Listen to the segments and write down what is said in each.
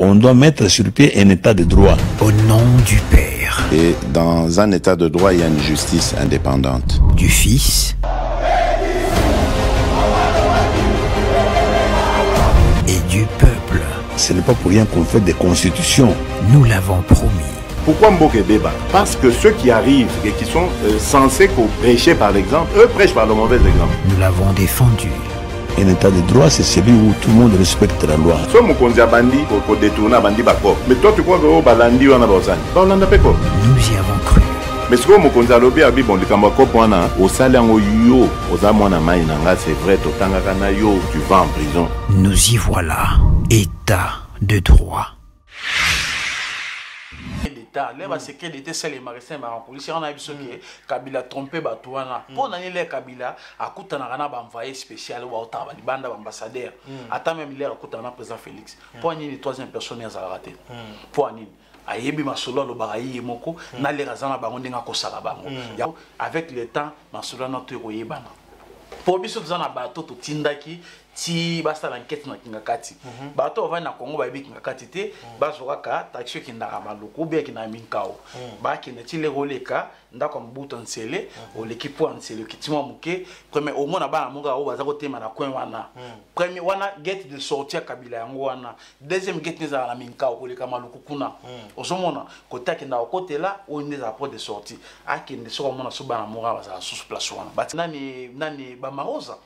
On doit mettre sur pied un état de droit. Au nom du Père. Et dans un état de droit, il y a une justice indépendante. Du Fils. Et du peuple. Ce n'est pas pour rien qu'on fait des constitutions. Nous l'avons promis. Pourquoi Mboké débat? Parce que ceux qui arrivent et qui sont censés prêcher par l'exemple, eux prêchent par le mauvais exemple. Nous l'avons défendu. Un état de droit, c'est celui où tout le monde respecte la loi. Si on bandi pour détourner bandi bako, mais toi tu crois que au balandi on a besoin. Balanda peko. Nous y avons cru. Mais ce que mon konza lobi abi bon likambako pona au salaire yo aux amona mainanga c'est vrai totanga kana yo tu vas en prison. Nous y voilà. État de droit. Les secret d'état c'est les magasins ma police on a vu que Kabila trompé batouana pour nani les Kabila akuta na kana ba envoyé spécial ou autant ba banda ambassadeur attends même l'air akuta na président Félix pour ni troisième personne ya raté pour ni ayebi masolo lo barayi moko na les razana bango ndenga ko sala bango avec le temps masolo na to koyebana pour biso tozana bato to tindaki ti basta l'enquête na kingakati bato va na Congo ba bi kingakati te bazokaka taxi ki ndaka maloko bien ki na minkao ba ki na ti le roleka ndako mbuto nsele o l'équipe nsele ki ti muke premier au mona ba na munga o baza ko tema na coin wana premier wana gate de sortie Kabila yango wana deuxième gate neza na minkao ko leka maloko kuna ozomona kota ki na côté là o neza porte de sortie akende so mona so ba na munga baza sous place wana ba nani ba maroza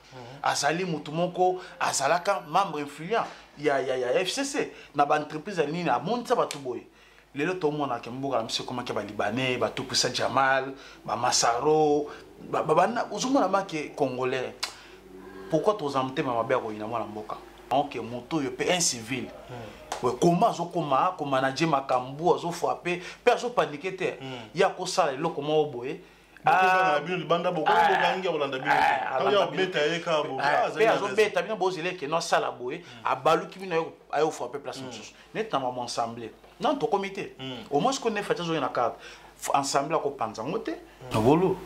azali mutu moko azalaka membre influent ya FCC na ba entreprise nini a monta batu boy lelo to mona ke mboka la monsieur comment ke ba libanais ba to Kusa Jamal ba Masaro ba na uzumona make congolais pourquoi to zamte ma mabeko ina mwana mboka OK moto yo pe un civil ouais comment zo koma ko manager makambu azo frapper pe azo paniquer te ya ko sala lelo comment oboye ah banda boko bokangi olanda bino ya beta eka bo azo beta bino bozile ke no sala boye abaluki bino ayo frapper place mosusu net na maman ensemble non to comité au moins qu'on est fait zo na carte ensemble ko panza ngote bolo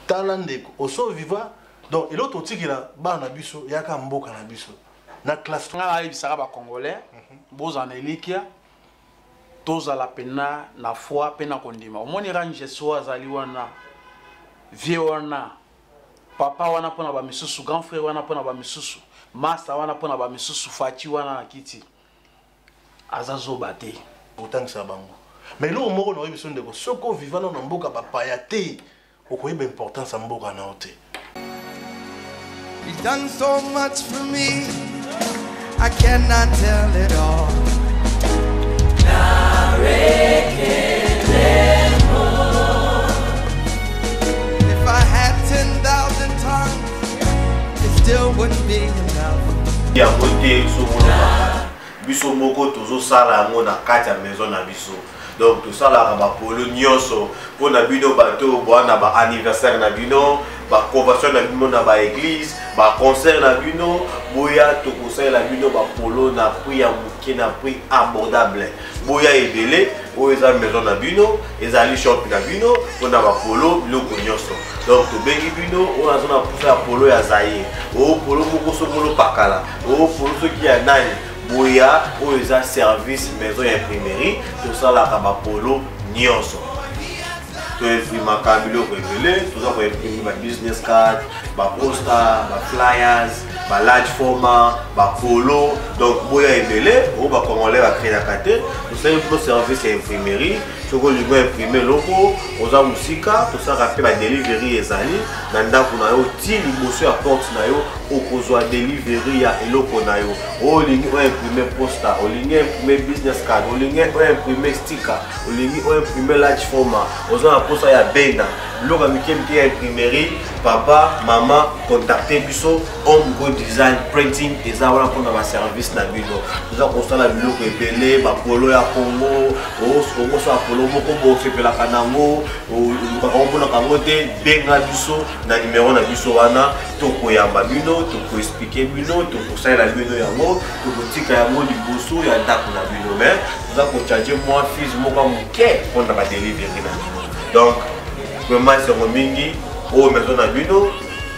talandeko oso viva donc et l'autre tikila ba na biso yaka mboka na biso na classe ngala bisaka ba congolais bozana elikia toza la pena na foi pena kondima omoni range so azali wana vie wana papa wana pona ba misusu grand frère wana pona ba misusu master wana pona ba misusu fati wana na kiti azazo bate autant que ça bango mais lo moko no biso ndeko soko vivana na mboka papa ya te okoyeba importance mboka na ote. He's done so much for me I cannot tell it all. If I had 10,000 tongues, it still wouldn't be enough. Ya côté sumona biso moko tozo sala ngo na kati ya maison na biso. Donc tout ça là ba polo nyonso pona bino bato bwana ba anniversaire na bino ba convention na bino na ba église ba concert na bino boya to conseil la bino ba polo na prix ya muke na prix abordable boya ebele o eza maison na bino ezali shop na bino pona ba polo biloko nyonso. Donc to bengi bino on a zona pour faire polo ya zaye o polo moko so molo pakala o polo so ki ya nani boya o eza service maison ya imprimerie to sala ka ba polo nyonso to imprima ka biloko ebele to za ko imprima ba business card ba poster ba flyers ba large format ba polo. Donc boya ebele o ba congolais ba créer la carte to sala pour service ya imprimerie soko lingo imprimer loko oza musika to sala pe ba delivery ezali na ndako na yo ti liboso ya porte na yo okozwa delivery ya eloko na yo o lingi o imprimer poster o lingi imprimer business card o lingi o imprimer sticker o lingi o imprimer large format oza na poster ya bena loka mikemike ya imprimerie papa mama contacter biso on go design printing eza wana mpona ba service na bino oza kosala biloko ebele ba polo ya Congo o so apolo moko bo sepelaka nango okomona kango te benga biso na numéro na biso wana tokoyamba bino tokoexpliquer bino tokosalela bino yango tokotika yango liboso ya ndako na bino mais oza kocharge mwa fees moko moke mpona ba delivery na bino. Donc vraiment c'est mingi o maison na bino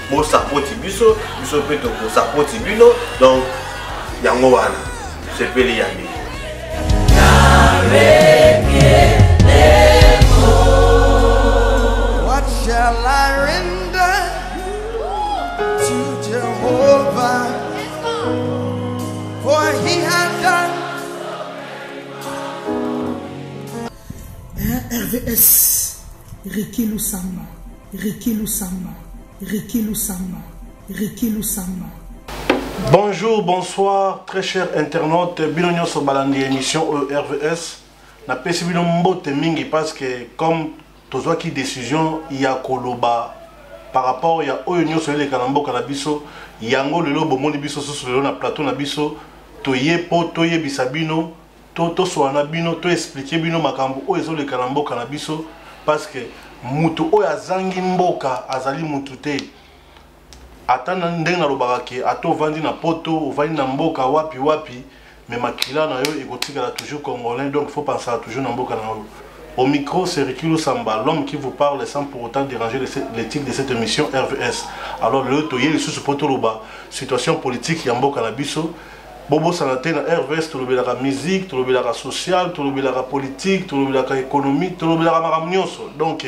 bo sapoti biso biso pe toko sapoti bino donc yango wana sepeli ya bino. What shall I render to Jehovah? For he has done. RVS, Ricky Lusamba, Ricky Lusamba, Ricky Lusamba, Ricky Lusamba. Bonjour, bonsoir, très chers internautes. Bienvenue sur Balandi émission RVS. Na pesi bino mbote mingi parce que comme tozwa ki décision ya koloba par rapport ya oyo nyoso ele kanamboka na biso yango lelo bomoni biso susu lelo na plateau na biso toye po toye bisabino to soana bino to expliquer bino makambo oyo ezole kanamboka na biso parce que mutu oyo azangi mboka azali mutu te atana ndenge na lobaka ke ato vandi na poto ovandi na mboka wapi wapi mais makila na yo ekotikala toujours congolais donc il faut penser à toujours na mboka na yo. Au micro c'est Ricky Lusamba, l'homme qui vous parle sans pour autant déranger l'éthique de cette émission RVS. Alors le toye le sous poto loba situation politique ya mboka na biso bobo sanate na RVS to lobelaka musique to lobelaka social to lobelaka politique to lobelaka économie to lobelaka makamnyonso donc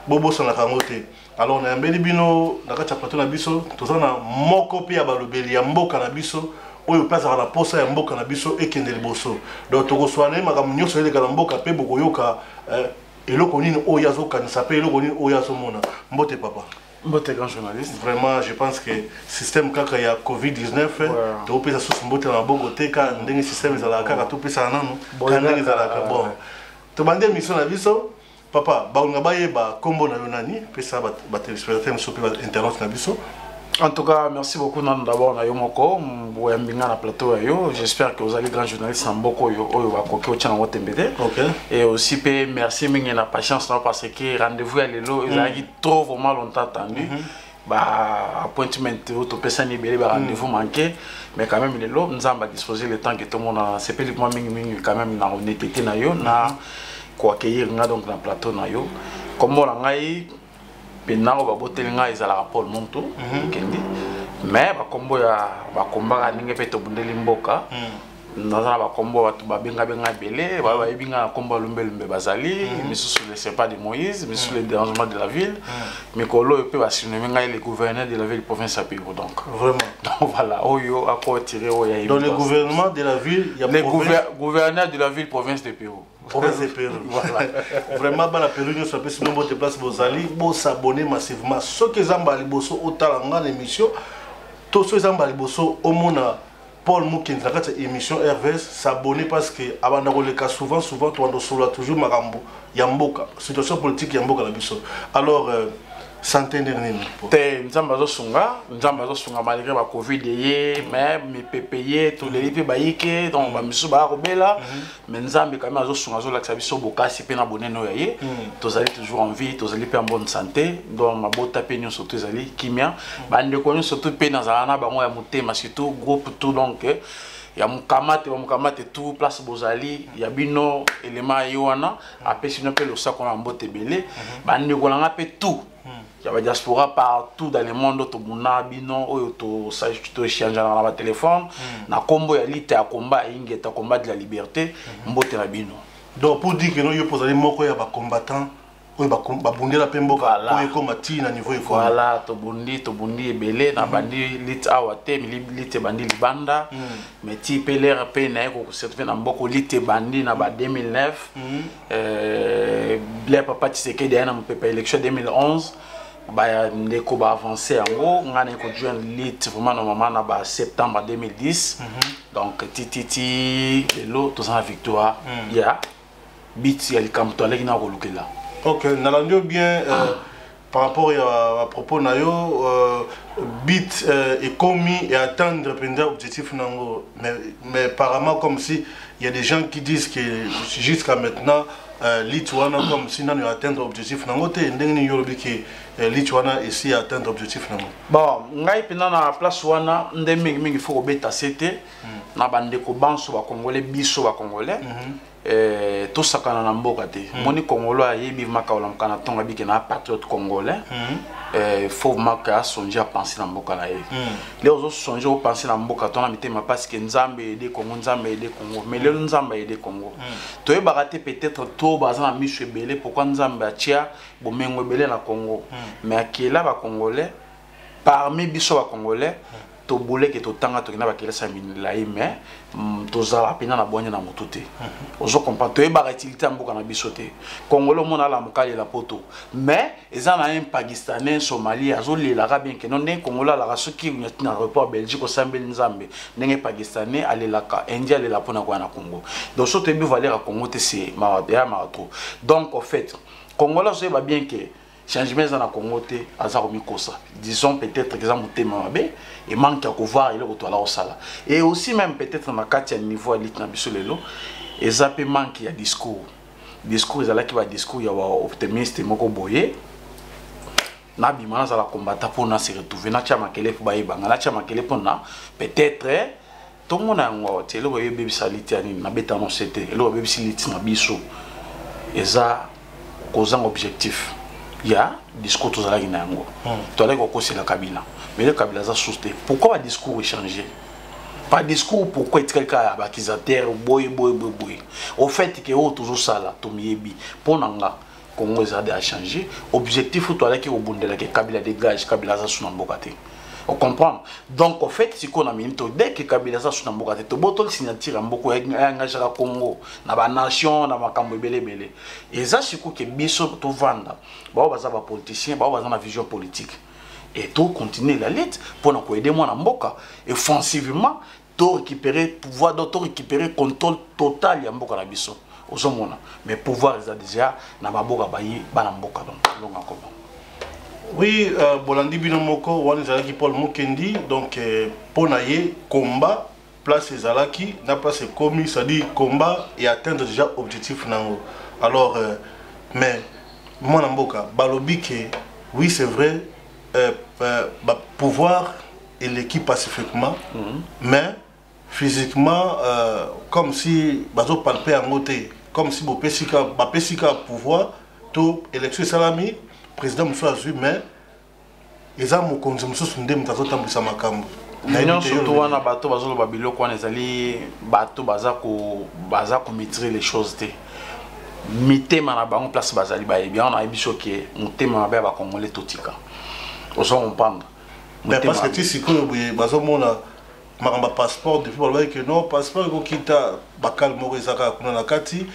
bobo sanaka ngote. Alors na mbeli bino na kati ya plateau na biso tozana moko pe ya balobeli ya mboka na biso oyo pesa la posa ya mboka na biso ekende liboso donc tokoswana makambo nyonso eleka na mboka pe bokoyoka eloko nini oyo azokanisa pe eloko nini oyo azomona mbote papa mbote grand journaliste vraiment je pense que système kaka ya Covid-19 topesa susu mbote na bogo te ka ndenge système ezalaka kaka topesa nanu ka ndenge ezalaka bon tobande émission na biso papa baunga bayeba kombo na yo nani pesa ba téléspectateurs so pe ba internautes na biso. En tout cas, merci beaucoup d'abord na Yomoko, Mbouembinga na plateau yo. J'espère que vous allez grand journaliste en beaucoup yo bakoki au channel Wotembede. OK. Et aussi merci mingi na patience parce que rendez-vous à l'élo, ils ont trop vraiment longtemps attendu. Bah appointment to pesa ni belé rendez-vous manqué, mais quand même l'élo nous avons disposé le temps que tout le monde c'est pas mingi quand même na honnêteté na yo na ko accueillir nga donc na plateau na yo. Comme on ngai Maintenant, on va botter les gars, ils ont la rapport le monde tout, mais bah combo ya bah combat à n'importe quel tour de l'imboka, dans un bah combo bah benga belé, bah benga combat lumbe bazali, mais sous le c'est pas de Moïse, mais sous les dérangements de la ville, mais colo peut bah si nous les gouverneurs de la ville province à Pérou donc. Vraiment. Donc voilà, oyo à quoi tirer oya. Dans le gouvernement de la ville, il y a les gouverneurs de la ville province de Pérou. Province de Pérou. Voilà. Vraiment, dans la Pérou, nous sommes sur notre place, vous allez s'abonner massivement. Ceux qui ont bosso au talent l'émission, tous ceux qui ont bosso au monde, Paul Moukine, dans cette émission RVS, s'abonner parce que avant de le cas souvent, tu as toujours Marambo, Yamboka, situation politique Yamboka la biso. Alors, santé dernière. Nous avons sunga malgré la Covid mais payé tous les lieux baïké donc ba misu ba robela mais nous avons quand même sunga zo la biso boka si pe na bonne no yé tous allez toujours en vie tous allez en bonne santé donc ma bota pe nyo surtout allez kimia ba ndeko surtout pe na zana ba mo ya mutema surtout groupe tout donc ya mukamate tout place bozali ya bino élément yoana apesi no pe lo sa ko na mbote belé ba ndeko langa pe tout. Il y a la diaspora partout dans le monde, tout le monde a échangé dans le téléphone. Na combo ya lite à combat, ingeta combat de la liberté, mbote la bino. Donc pour dire que nous y posons les mots ya ba combattant, oyo ba bundi la pembo ka oyo ko mati na niveau eko. Voilà, to bundi ebele na bandi lite awate, lite bandi libanda. Mais ti peler pe na ko se trouver na mboko lite bandi na ba 2009. Blair Papa Tshisekedi na mpepa élection 2011. Bah ndeko ba avancer en gros ngana ko joindre l'élite vraiment normalement na ba septembre 2010 donc titi lelo to sa victoire ya bit ya likamto aleki na ko lukela. OK nalandio bien par rapport à propos na yo bit est commis et atteindre pendant objectif nango mais apparemment comme si il y a des gens qui disent que jusqu'à maintenant l'Itouana comme si nous atteindre objectif nango te ndenge ni yolobi ke l'Itouana ici atteindre objectif nango. Bon, ngai pena na place wana ndenge mingi faut obeta c'était na bande ko banso ba congolais biso ba congolais tout ça quand on a mbokaté moni congolais ayebi makaola mkana tonga biki na patriote congolais faut maka songer à penser na mboka na ye les autres songer au penser na mboka tona mitema parce que nzambe aider Congo nzambe aider Congo mais le nzambe aider Congo to e baraté peut-être to bazana miche belé pourquoi nzambe atia bomengo belé na Congo mais akela ba congolais parmi biso ba congolais to boule que to tanga to na ba kela sa minilai mais to zala pena na bonya na motuté ozo comprendre to e ba utilité mboka na biso te congolais mona la mokali la poto mais eza na un pakistanais somali azo lela ka bien que non ne congolais la soki na aéroport belgique o sambeli nzambe ndenge pakistanais alela ka indien alela pona kwa na Congo donc so to bi valer à Congo te c'est marato donc en fait congolais so ba bien que changement dans la Congo te azaromi kosa disons peut-être exemple tema mabe et manque à voir il est là au sala et aussi même peut-être na katia niveau élite na biso lelo et ça peut manquer ya discours ils ala qui va discours ya optimiste moko boye na bimana za la combattre pour na se retrouver na chama kele ba ibanga na chama kele pour na peut-être tout le monde a un télé boye bébé saliti ani na beta no c'était le bébé saliti na biso et ça cause un objectif. Il y a discours tous à la Guinée. Tu as dit la Kabila. Mais le Kabila a sousté. Pourquoi le discours est changé? Pas discours pourquoi est quelqu'un à l'accusateur, boy. Au fait que toujours ça là, Tomiebi, pour Nanga, Congo a changé. Objectif, tu as dit que Kabila dégage, Kabila a son embocate. On comprend. Donc, en fait, si on a mis dès que Kabila a son embocate, tu as dit signature beaucoup engagé à Congo, dans la nation, dans la Cambo belé. Et ça, c'est que Bisso tout vendre. Bah, on va politicien, bah, on va vision politique. Et tout continuer la lutte pour nous aider moi dans Mboka. Offensivement, tout récupérer pouvoir d'auto récupérer contrôle total ya Mboka na biso. Ozomona. Mais pouvoir ils a déjà na Mboka bayi ba Mboka donc comment. Oui, Bolandi Binomoko, Wanizalaki Paul Mokendi, donc pour naïe combat, place Zalaki, n'a place commis, ça dit combat et atteindre déjà objectif nango. Alors, mais moi Namboka, Balobi que oui c'est vrai, pouvoir et l'équipe pacifiquement, mais physiquement comme si bazo palpé en côté, comme si bo pesika pouvoir, tout élection salami. Président Moussa Azui, mais ils ont mon consommation sur des méthodes de makambo. Non, surtout on a bateau bazolo babilo quoi les alliés bateau bazako maîtriser les choses te. Mité manabango place bazali ba bien on a bichoqué monter manabe ba congolais totika. Oso comprendre. Mais parce que tu sais que bazo mona makamba passeport depuis ba que non passeport ko kita bakal moko ezaka kuna na kati.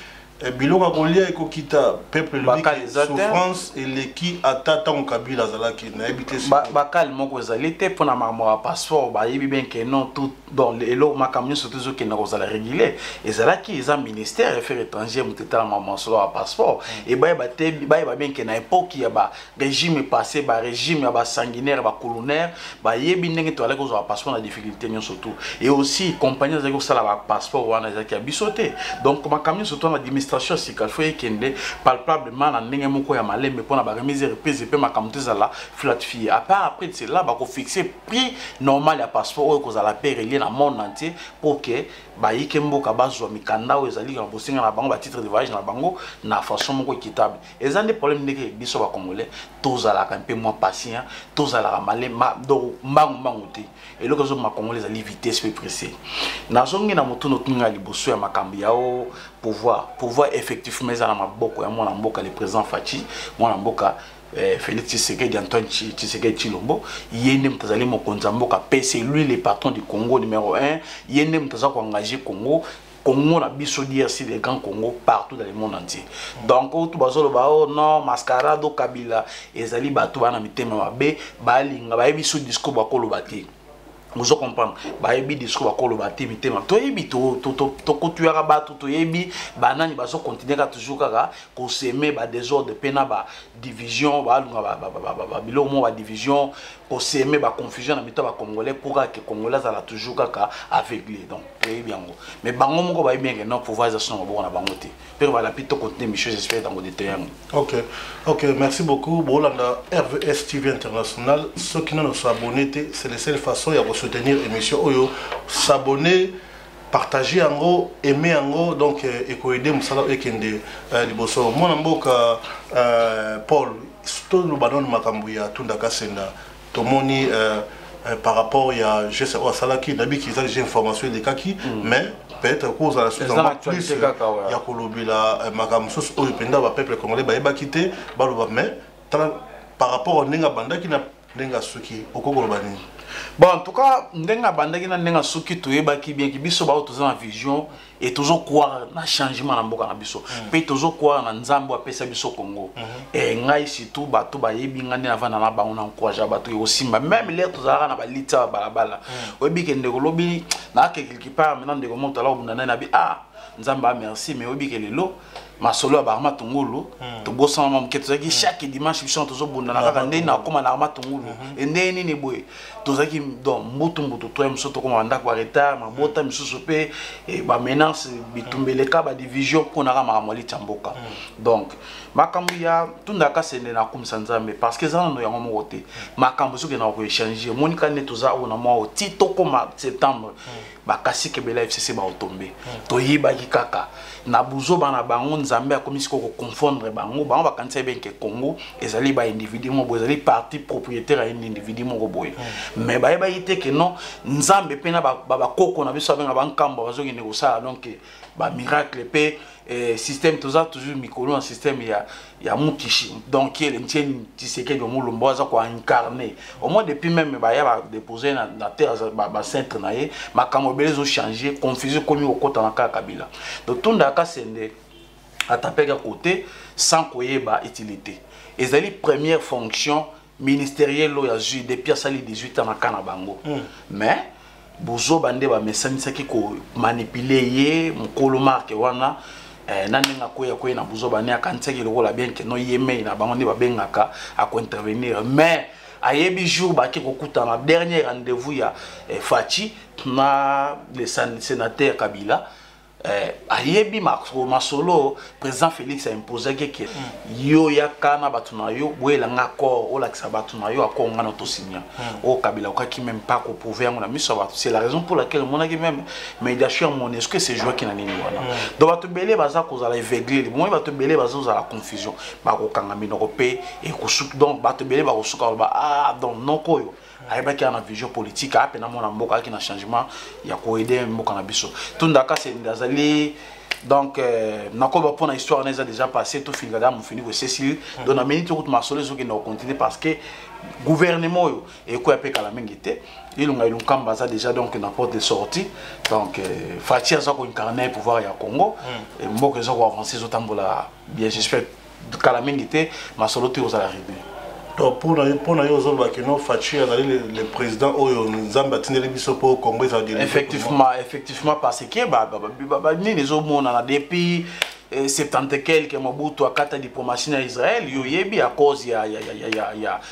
Bilonga kolia eko kita peuple lobi souffrance et l'équipe atata on Kabila zalaki na habité bakal moko ezalite pona mamora passeport ba yebi bien que non tout dans le lo makamyo surtout zo ke na kozala régulier ezalaki eza ministère affaires étrangères muteta maman solo a passeport et ba bien que na époque ya ba régime passé ba régime ya ba sanguinaire ba colonel ba yebi ndenge to ala kozala passeport na difficulté nyo surtout et aussi compagnie za ko sala ba passeport wana za ki abisoté donc makamyo surtout na si qu'il kende palpablement na ndenge moko ya malembe pona ba remise reprise pe makamte za la flat fille après c'est là ba ko fixer prix normal ya passeport o ko za la paix relié na monde entier pour que ba yike mboka bazwa mikanda o ezali ka bosinga na bango ba titre de voyage na bango na façon moko équitable ezan des problèmes ndenge biso ba congolais tozala ka un peu moins patient tozala ka malema do mbangu te et le kazo ma congolais ezali vitesse peu pressé na zongi na moto no tunga liboso ya makambi yao pouvoir effectivement dans ma boka mon mboka le président Fachi mon mboka Félix Tshisekedi Antoine Tshisekedi Tshilombo yende mtazali mokonza mboka PC lui le patron du Congo numéro 1 yende mtazako engager Congo na biso DRC les grands Congo partout dans le monde entier donc tout bazolo ba non mascarado Kabila ezali bato bana mitema mabe balinga ba biso discours bakolo bati. Vous comprenez, bah ebi discours à colo bâti mitema, toi ebi to coutuera bateau to ebi banani baso continuer à toujours kaka qu'on s'aimer bah désordre pena bah division bah bilo mo bah division qu'on s'aimer bah confusion na mita bah congolais pour que congolais ça la toujours kaka aveuglé donc ebi yango mais bango moko bah bien que non pouvoir ça son bon na bango te pero bah la pito continuer mes choses j'espère dans des terrains. OK, merci beaucoup. Bon là RVS TV International, ceux qui ne sont abonnés c'est la seule façon de soutenir l'émission Oyo, s'abonner partager en gros, aimer en gros, donc et aider Moussala et Kende Liboso. Mon amboka Paul, tout le ballon de Makambuya, tout Dakasenda, tout moni par rapport à je sais pas Salaki, Nabi qui a des informations des kaki, mais peut-être cause à la suite en plus il y a Kolobila Makamsos au Penda peuple congolais ba quitter baloba mais par rapport au Nenga Banda qui n'a Nenga Suki au Kogolobani. Bon, en tout cas, Nenga Banda qui n'a Nenga Suki toyeba qui bien qui biso ba toujours en vision et toujours croire na changement na mboka na biso. Puis toujours croire na Nzambo apesa biso Congo. Et ngai surtout bato ba yebi ngani avant na ba on encourage bato aussi même les tozara na ba lita balabala. Oyebi ke ndeko lobi na quelque part maintenant ndeko monta là na na bi Nzamba merci mais oyebi ke lelo masolo ya barma tongolo to bossa mam ketozaki chaque dimanche biso tozo bunda na kaka ndeni na koma na barma tongolo ndeni ni boye tozaki donc mbutu to mso to koma ndako ba retard mabota misusu pe e ba menace bitumbeleka ba division pona ka makamoli tamboka donc makambo ya tundaka sende na kumisa Nzambe parce que zana no yango mokote makambo soki na ko échanger monika ne toza ona mo tito koma septembre bakasi kebela FCC ba otombe to yiba kaka na buzo bana bango Nzambe akomisi ko confondre bango bakanisa benke Congo ezali ba individu mo ezali parti propriétaire ya individu mo boye mais ba yite que non Nzambe pena ba koko na biso benga bankambo bazoki ne kosala donc ba miracle pe système toujours mikolo un système ya mukishi donc il tient tiseke de mulumbo aza ko incarner au moins depuis même ba ya ba déposer na terre ba centre na ye makambo belezo changer confusion komi okota na kabila donc tunda ka sende atapeka côté sans koyeba utilité ezali première fonction ministérielle lo ya ju depuis sali 18 ans na kana bango mais bozo bande ba mesanisa ki ko manipuler ye mukolo marque wana nanenga koya koya na buzo bane akantseki lokola bien que no yeme na bango ne babengaka à intervenir mais ayebi jour ba ki kokuta na dernier rendez-vous ya Fachi na le sénateur Kabila ayebi masolo président Félix a imposé que yo ya kana batuna yo boela ngako ola kisa batuna yo akonga na tosinya o Kabila okaki même pas ko prouver ngona miso batu c'est la raison pour laquelle mon aki même médiation mon est-ce que c'est joueur qui na nini wana donc batu belé baza ko za la aveugler moi batu belé baza za la confusion ba ko kanga minoko pe et ko souk donc batu belé ba ko souka ba donc non koyo ayeba ki ana vision politique a pena mona mboka ki na changement ya ko aider mboka na biso tundaka c'est ndazali donc nakoba pona histoire neza déjà passé tout fini gadam fini ko Cécile donc na minute ko masolo zo ki na continuer parce que gouvernement yo et ko apé kala mengité ilunga ilunkamba ça déjà donc na porte de sortie donc Fatia za ko incarner pouvoir ya Congo et mboka zo ko avancer zo tambola bien j'espère kala mengité masolo te aux arriver. Donc pour nous, Fachi le président Nzambe atindeli biso po Congo ça dire effectivement parce que ni les hommes on a depuis 70 quelques Mobutu akata diplomatie na Israël yo yebi à cause ya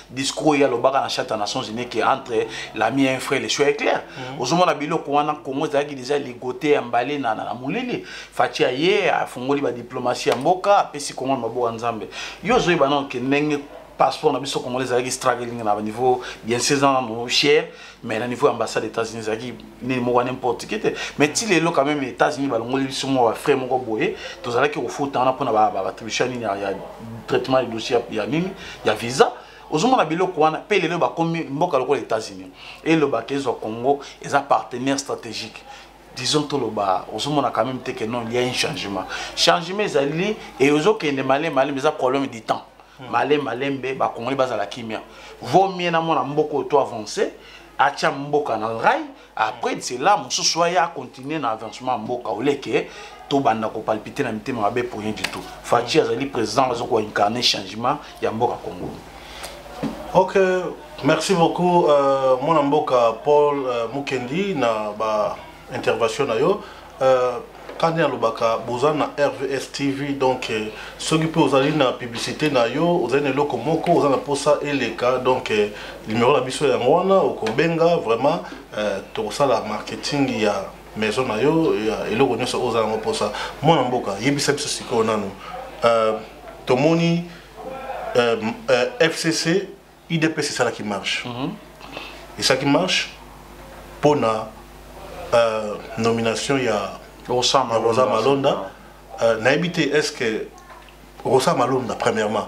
discours ya lobaka na charte Nations Unies qui entre l'ami un frère les choix clair ozomona na biloko wana Congo zaki déjà ligoté emballé na mulele Fachi ye afungoli ba diplomatie ya mboka apesi Congo maboka Nzambe yo zo ibana ke ndenge passeport na biso congolais avec struggling na niveau bien 16 ans no cher mais na niveau ambassade des États-Unis avec ni mo n'importe qui mais ti lelo quand même les États-Unis balongoli biso mo frère moko boye tozala ki ofuta na pona ba attribution ni ya traitement de dossier ya nini ya visa ozomona biloko wana pe lelo ba komi mboka loko les États-Unis et le bakezo Congo est un partenaire stratégique disons tout le bas ozomona quand même que non il y a un changement ezali et ozokende malé mais ça problème du temps malembe ba Congolais bazala kimia vaut mieux na mona mboko to avancer atia mboka na rail après c'est là mususu ya continuer na avancement mboka oleke to banda ko palpiter na mitema mabe pour rien du tout Fachi azali président azo ko incarner changement ya mboka Congo. OK, merci beaucoup mon mboka Paul Mukendi na ba intervention na yo quand il y a le baka bozana RVS TV donc ceux qui peuvent aller na publicité na yo vous avez le komoko vous en pour ça et les cas donc numéro la biso ya mwana au kobenga vraiment tout ça la marketing il y a maison na yo et le connaît ça aux en pour ça mon mboka yebisa biso siko nanu tomoni FCC IDP c'est ça là qui marche et ça qui marche pour na nomination il y a Rosa Malonda. Naïbité, est-ce que Rosa Malonda, premièrement,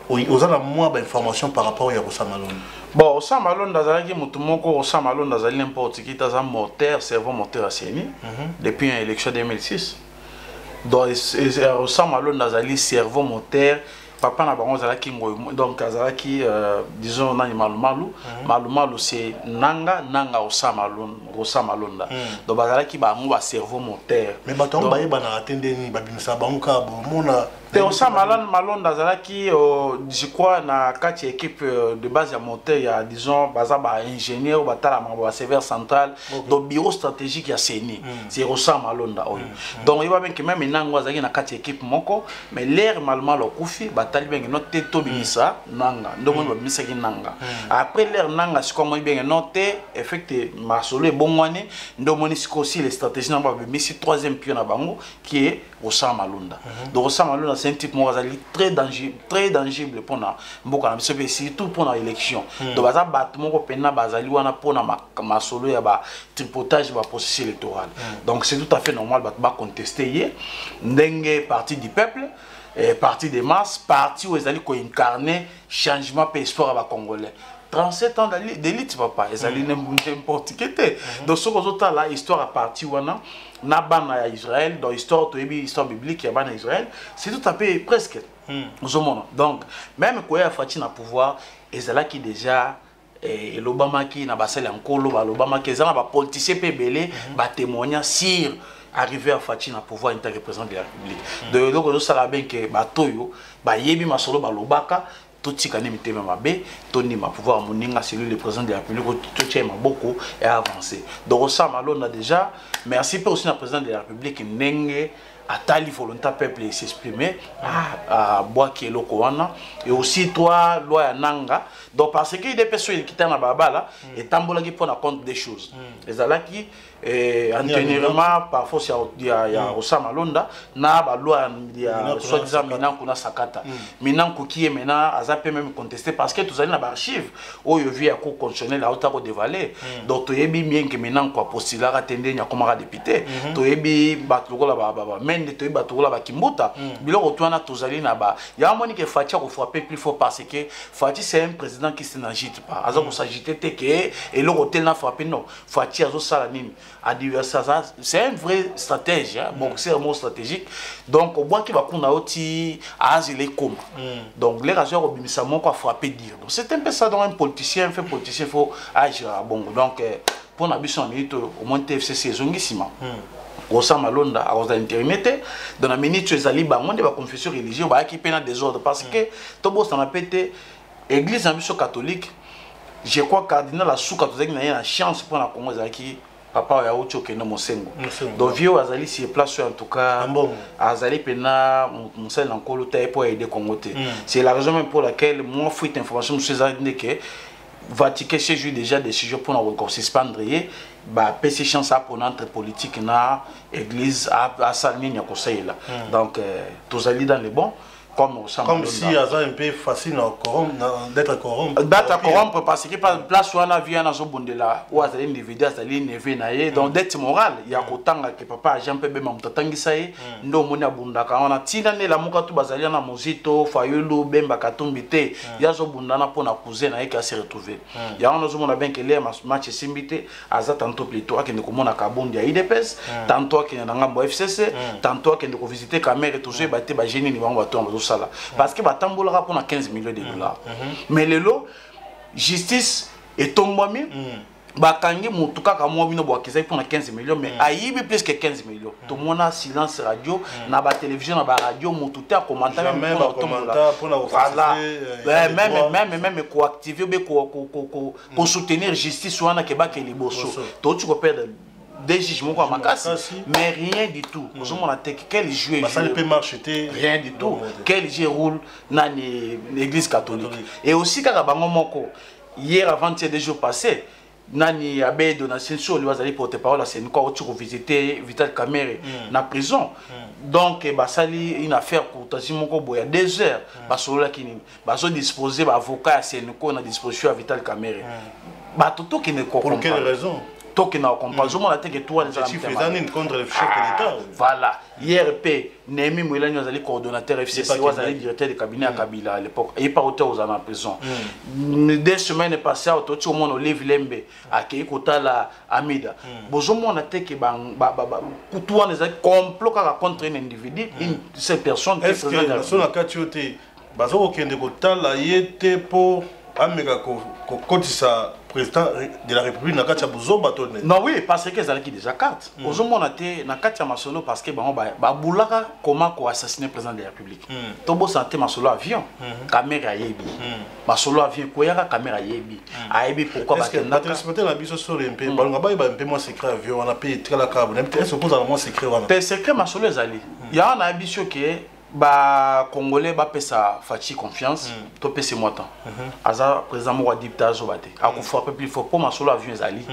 vous avez moins d'informations par rapport à Rosa Malonda? Bon, Rosa Malonda, Rosa Malonda, n'importe qui, c'est un moteur, cerveau moteur à CENI, depuis l'élection 2006. Donc, Rosa Malonda, cerveau moteur. Papa n'a pas zalaki donc zalaki disons nani malumalu c'est nanga Rosa Malonda donc bazalaki ba ngo ba cerveau moteur mais baton ba yeba na atende ni babimisa banka bo mona Rosa Malonda zalaki je crois na kati équipe de base ya moteur ya disons baza ba ingénieur batala ba serveur central donc bureau stratégique ya CENI c'est Rosa Malonda donc il va bien que même nango zalaki na kati équipe moko mais l'air malumalu kufi talibengi noté to bimisa nanga ndomoni babimisa ki nanga après l'air nanga sikomo bengi noté effectivement masolo ebongwani ndomoni siko aussi les stratégies namba babimisi troisième pion na bango qui est Rosa Malonda donc Rosa Malonda c'est un type morazali très dangereux pour na mboka na biso pe surtout pour na élection donc baza bato moko pena bazali wana pour na masolo ya ba tripotage ba processus électoral donc c'est tout à fait normal ba contester ye ndenge parti du peuple parti des masses, parti où ils allaient incarner changement et espoir à la Congolais. 37 ans d'élite, papa, ils allaient n'importe qui était. Donc, ce que là, histoire à partir où on a Israël, dans l'histoire biblique, il y a Israël, c'est tout à fait presque. Donc, même quand il y a Fatih na pouvoir, ils allaient qui déjà. Et l'Obama qui n'a pas celle encore, l'Obama qui a pas politicien pébélé, va témoigner sur arriver à Fatih à pouvoir intégrer le président de la République. Donc, nous savons bien que Batoyo, Yebi Masolo, Balobaka, tout ce qui est mis à bé, Tony ma pouvoir moninga celui le président de la République, tout ce beaucoup est avancé. Donc, Rosa Malonda déjà, merci pour aussi le président de la République, Nenge. À tali volonté peuple s'exprimer à bois qui est lokoana et aussi toi loi nanga donc parce que des personnes qui étaient na baba là et tambola qui prend en compte des choses les ala qui antérieurement parfois il y a Rosa Malonda na ba loi ya soi-disant Minanku na sakata Minanku qui est maintenant azapé même contesté parce que tous allez na archive où il vient à cour constitutionnel à Ottawa dévalé donc tu ebi bien que Minanku a postulé à atteindre nya comme député tu ebi batlo la baba de te battre la Kimbuta, bilo retourna tozali naba. Il y a un moment que Fatih a frapper plus fort parce que Fatih c'est un président qui se n'agite pas. Azon s'agiter te que et le hôtel n'a frappé non. Fatih azo salanine. Adversaire c'est un vrai stratège, boxeur mot stratégique. Donc au bout qui va qu'on a aussi à les comme. Donc les raisons obimisa mon quoi frapper dire. Donc c'est un peu ça dans un politicien faut agir à bon. Donc pour na biso minute au moins TFC zongissima. Rosa Malonda a intérimaire dans la minute tu es allé ba monde ba confession religieuse ba qui peine désordre parce que tobo ça n'a pété église ambition catholique je crois cardinal la sous catholique n'a une chance pour la Congo qui papa ya ocho ke no mosengo donc vieux azali si place en tout cas azali pena monsel en kolo taille pour aider Congo c'est la raison même pour laquelle moi fuite information monsieur Zadine que Vatican chez déjà des sujets pour nous suspendre bah PC chance à pour notre politique na église à salmine ya conseil là donc tous allés dans les bons comme si ça un peu facile d'être corrompre parce que par place où on a vu un azobondela ou azali individu azali neve naie donc dette morale ya kotanga que papa Jean Pebe mamtatangisa ye ndo moni abundaka on a tina ne la muka tu bazali na mozito fayulu bemba katumbite ya zobundana pona cousin na eka se retrouver ya on azomona bien que les match simbité aza tantôt plutôt akende komona kabundi ya IDPS tantôt akende na ngambo FCC tantôt akende ko visiter caméra tout ça baté ba génie ni bango bato parce que batambola pour 15 millions de dollars mais le lot justice est tombé bakangi mutu kaka mo bino bwakisa pour 15 millions mais ayibi plus que 15 millions tout le monde a silence radio na ba télévision na ba radio mutu ta commenter même même ko activer be ko soutenir justice wana ke ba ke liboso to tu ko perdre des jugements comme Makassi, mais rien du tout. Nous sommes en tête quel jeu rien du tout. Quel jeu roule dans l'église catholique. Et aussi quand hier avant-hier des jours passés, nani abe donation sur lui allé porter parole à c'est quoi tu visiter Vital Kamerhe na prison. Donc basali une affaire pour Tazimoko boya 2 heures basola kini baso disposer avocat c'est nous qu'on a disposition à Vital Kamerhe. Ba toto qui ne comprend pas. Pour quelle raison? toki na comprendre zo mona te que toi les objectifs contre le chef de l'État. Voilà, IRP Némi Mouilani azali coordonnateur FCC azali directeur de cabinet à Kabila à l'époque et pas auteur aux en prison. 2 semaines passées au tout monde Olive Lembe akei kotala Amida. Bozo mona te que kutua les complot contre un individu une cette personne qui est-ce que la zone katiote bazo kende kotala yete pour amega ko kotisa président de la République na katia bozo batone. Non oui parce que ça qui déjà carte. Bozo mona te na katia masolo parce que ba boulaka comment ko assassiner président de la République. Tobo santé masolo avion caméra yebi. Masolo avion ko yaka caméra yebi. Ayebi pourquoi ba tenda ka. Est-ce que peut-être la biso sur MP balonga ba un peu moins secret avion on a payé très la carbone. Est-ce que vous avez moins secret wana? Pe secret masolo ezali. Ya na biso ke ba congolais ba pesa fachi confiance to pesa motan aza président mo dipta zo bate akufa peu plus faut pour ma solo avion ezali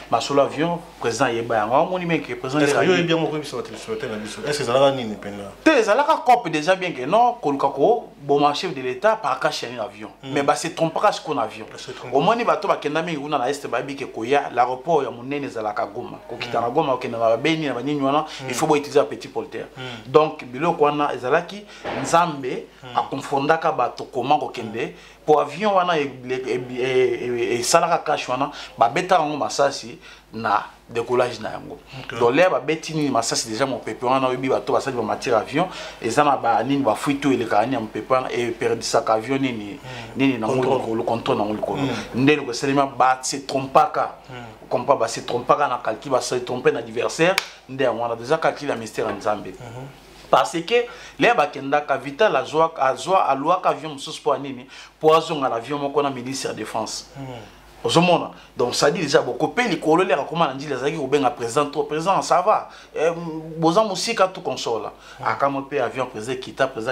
ma solo avion président yeba yango moni men que président est-ce que bien mo ko biso souhaiter na biso est-ce que ça la nini pena te ça la cop déjà bien que non koluka ko bon chef de l'état par ka chaîner avion mais ba se trompera ce qu'on avion au moins ni bato ba kenda mingi una na est ba bi ke koya l'aéroport ya monene za la kagoma ko kitana goma ko kenda ba beni na ba nyinyi wana il faut ba utiliser petit polter donc biloko wana ezalaki Nzambe a confondaka bato comment kokende pour avion wana et salaka cash wana ba beta ngo masasi na décollage na yango donc là ba betini masasi déjà mon pépé wana obi bato basali ba matière avion et ça na ba nini ba fuito ele kanya mon pépé et perdu sa avion nini na le contrôle na ngolo ndelo ko selema ba se trompaka compa ba se trompaka na calcul ba se tromper na adversaire ndé on a déjà calculé la mystère Nzambe. Parce que les bakenda kavita la joie à loi avion mususu pour nini pour azonga l'avion moko na ministère de défense. Ozomona donc ça dit déjà beaucoup pe likolo les comment on dit les aki obenga président trop président ça va boza musika tout console akamo pe avion président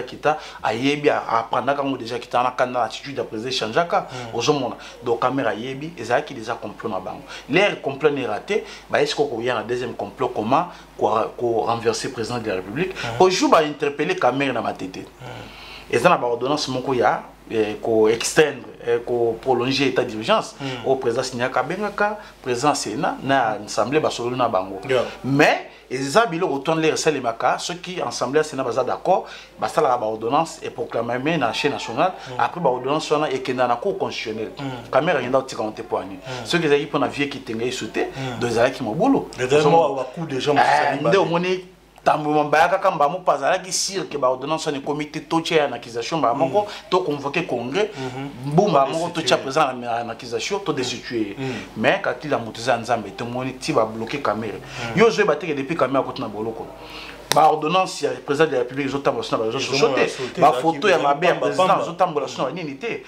kita ayebi apprendre quand déjà kita na kanda attitude de président changeaka ozomona donc caméra yebi ezaki déjà complot na bango l'air complot n'est raté ba est-ce qu'on y a un deuxième complot comment ko renverser président de la République au jour ba interpeller caméra na matete et ça na ba ordonnance moko ya ko extendre ko prolonger état d'urgence au président Signaka Bengaka président Sénat na assemblée basolo na bango mais eza bilo retourne les salemaka ceux qui assemblée Sénat baza d'accord basala la ordonnance et proclamer na chaîne nationale après ba ordonnance wana et kenda na cour constitutionnelle caméra yenda tika on te poigné ceux qui ezaki pona vie qui tenga sauter deux ezaki mobulu wa coup de jambes nde omoni tambo mbaka kamba mo pazala ki sire que ba ordonnance ne comité toche en accusation ba moko to convoquer congrès mbumba moko to tia présent en accusation to destituer mais quand il a motiza Nzambe to moni ti ba bloquer caméra yo zo ba teke depuis caméra ko na boloko ba ordonnance ya président de la République zotambo na ba société ba photo ya mabe ya président zotambo la sona nini te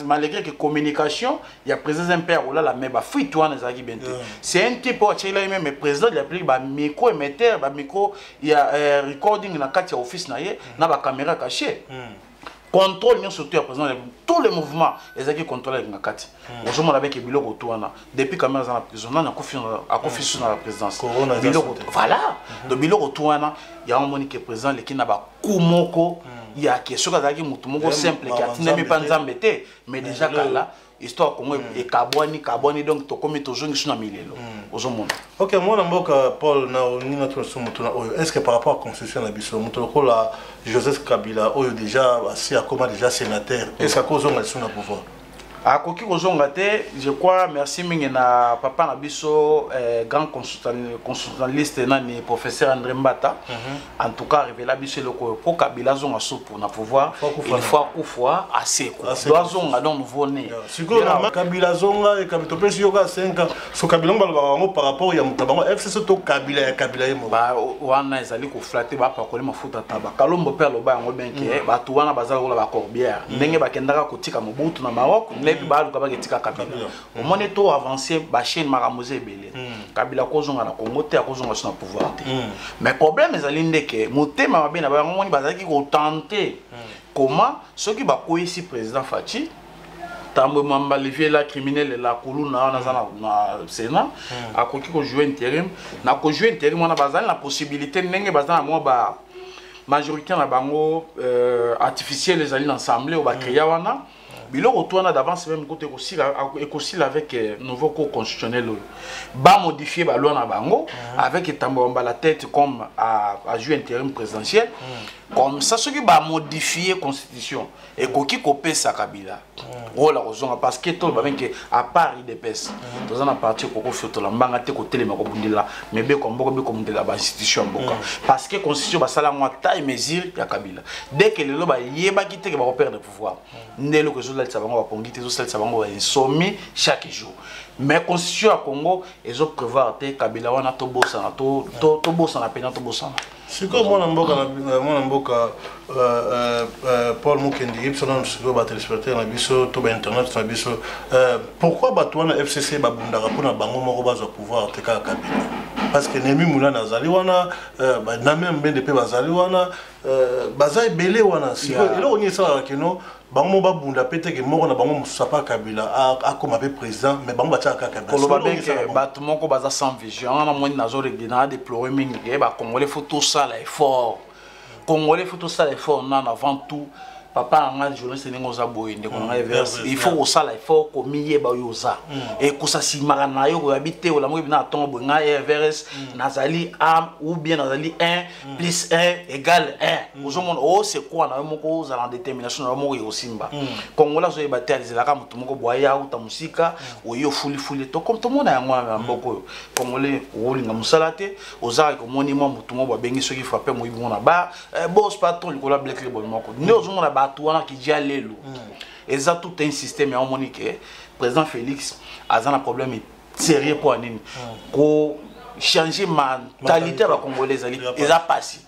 malgré que communication ya président père ou là la mais ba fuite wana za ki bente c'est un type au tchela même président de la République ba micro émetteur ba micro ya recording na kati ya office na ye na ba caméra cachée contrôle bien surtout à présent tous les mouvements les qui contrôlent na kati aujourd'hui avec biloko toana depuis caméra dans la prison na confiance na la présidence biloko voilà de biloko toana ya un monique président le qui na ba kumoko ya question kazaki mutu moko simple qui atina mi panzambe te mais déjà kala histoire Congo et carbone donc to comme to jongi suna milelo ozomona. OK moi na mboka Paul na ni notre sumutuna oyo est-ce que par rapport à constitution na biso mutoko la Joseph Kabila oyo déjà assis à comment déjà sénateur est-ce que cause on suna pouvoir a koki kozonga te je crois merci mingi na papa na biso grand consultantiste nani professeur André Mbata en tout cas révéla biso le ko pour Kabila zonga soupe na pouvoir il faut kufwa aseko doit zonga donc nouveau né siko na Kabila zonga et Kabila pesi yoka 5 ans so Kabila ngalo par rapport ya mutabango FCC to Kabila ya Kabila yemo ba wana ezali ko flatter ba pa kolela mafuta taba kalombo père loba yango benke ba tu wana bazala ko la ba corbière ndenge bakendaka kotika mobutu na Maroc puis ba luka ba ketika Kabila au moins to avancer ba chaîne maramoze belé Kabila kozonga na Congo te akozonga sur na pouvoir te mais problème ezali ndeke motema mabe na ba ngoni bazaki ko tenter comment ceux qui ba koisi président Fachi tambo mamba levier la criminel la kuluna na Sénat a koki ko jouer intérim na ko jouer intérim on a bazali la possibilité ndenge bazana mo ba majorité na bango artificiel les alliés ensemble ou ba créer wana biloko toana d'avance même côté écosile avec nouveau cours constitutionnel ba modifier ba loi na bango avec etambo la tête comme à jouer intérim présidentiel comme ça ce qui va modifier constitution et koki kopé sa kabila oh la raison parce que tout ba que à part IDPS dans un parti koko fioto la mbanga te ko telema ko bundila mais be comme de la institution boka parce que constitution ba sala moi taille mesure ya kabila dès que le loba yeba kité que ba perdre pouvoir ndelo que zo la tsabango ba pongi te zo sala tsabango ba insommi chaque jour mais constitution à Congo et zo prévoir te kabila wana to bossa na to bossa na pena to bossa c'est comme mon amboka Paul Mukendi ipsonon sur ba téléspectateur na biso to ba internet na biso pourquoi batwana FCC ba bundaka pona bango moko bazo pouvoir te ka kabila parce que Nemi Moula nazali wana na même BNDP bazali wana bazai belé wana si elo oni ça keno bango ba bunda pete ke moko na bango musapa kabila a comme peu président mais bango bacha ka kabila ko ba benke bat moko baza sans vision na moni nazo regina déplorer mingi ba congolais faut tout ça l'effort congolais faut tout ça l'effort non avant tout papa anga journaliste ningo za boyende ko nga verse il faut au sala il faut ko miye ba yoza et ko sa simara na yo ko habiter o la mo bina tombe nga verse nazali am ou bien nazali 1 plus 1 égale 1 ozomona oh c'est quoi na mo ko za la détermination na mo yo simba kongola zo ebatelisa la ka mutu moko boya uta musika o yo fuli to comme tout monde ya ngwa mboko congolais o linga musalate oza ko moni mo mutu mo ba bengi soki frappe mo ibona ba boss patron ko la black label moko ne ozomona Touana qui dit allélu. Et ça tout un système en monique. Président Félix a un problème sérieux pour un ko changer mentalité ba congolais ali et ça passe.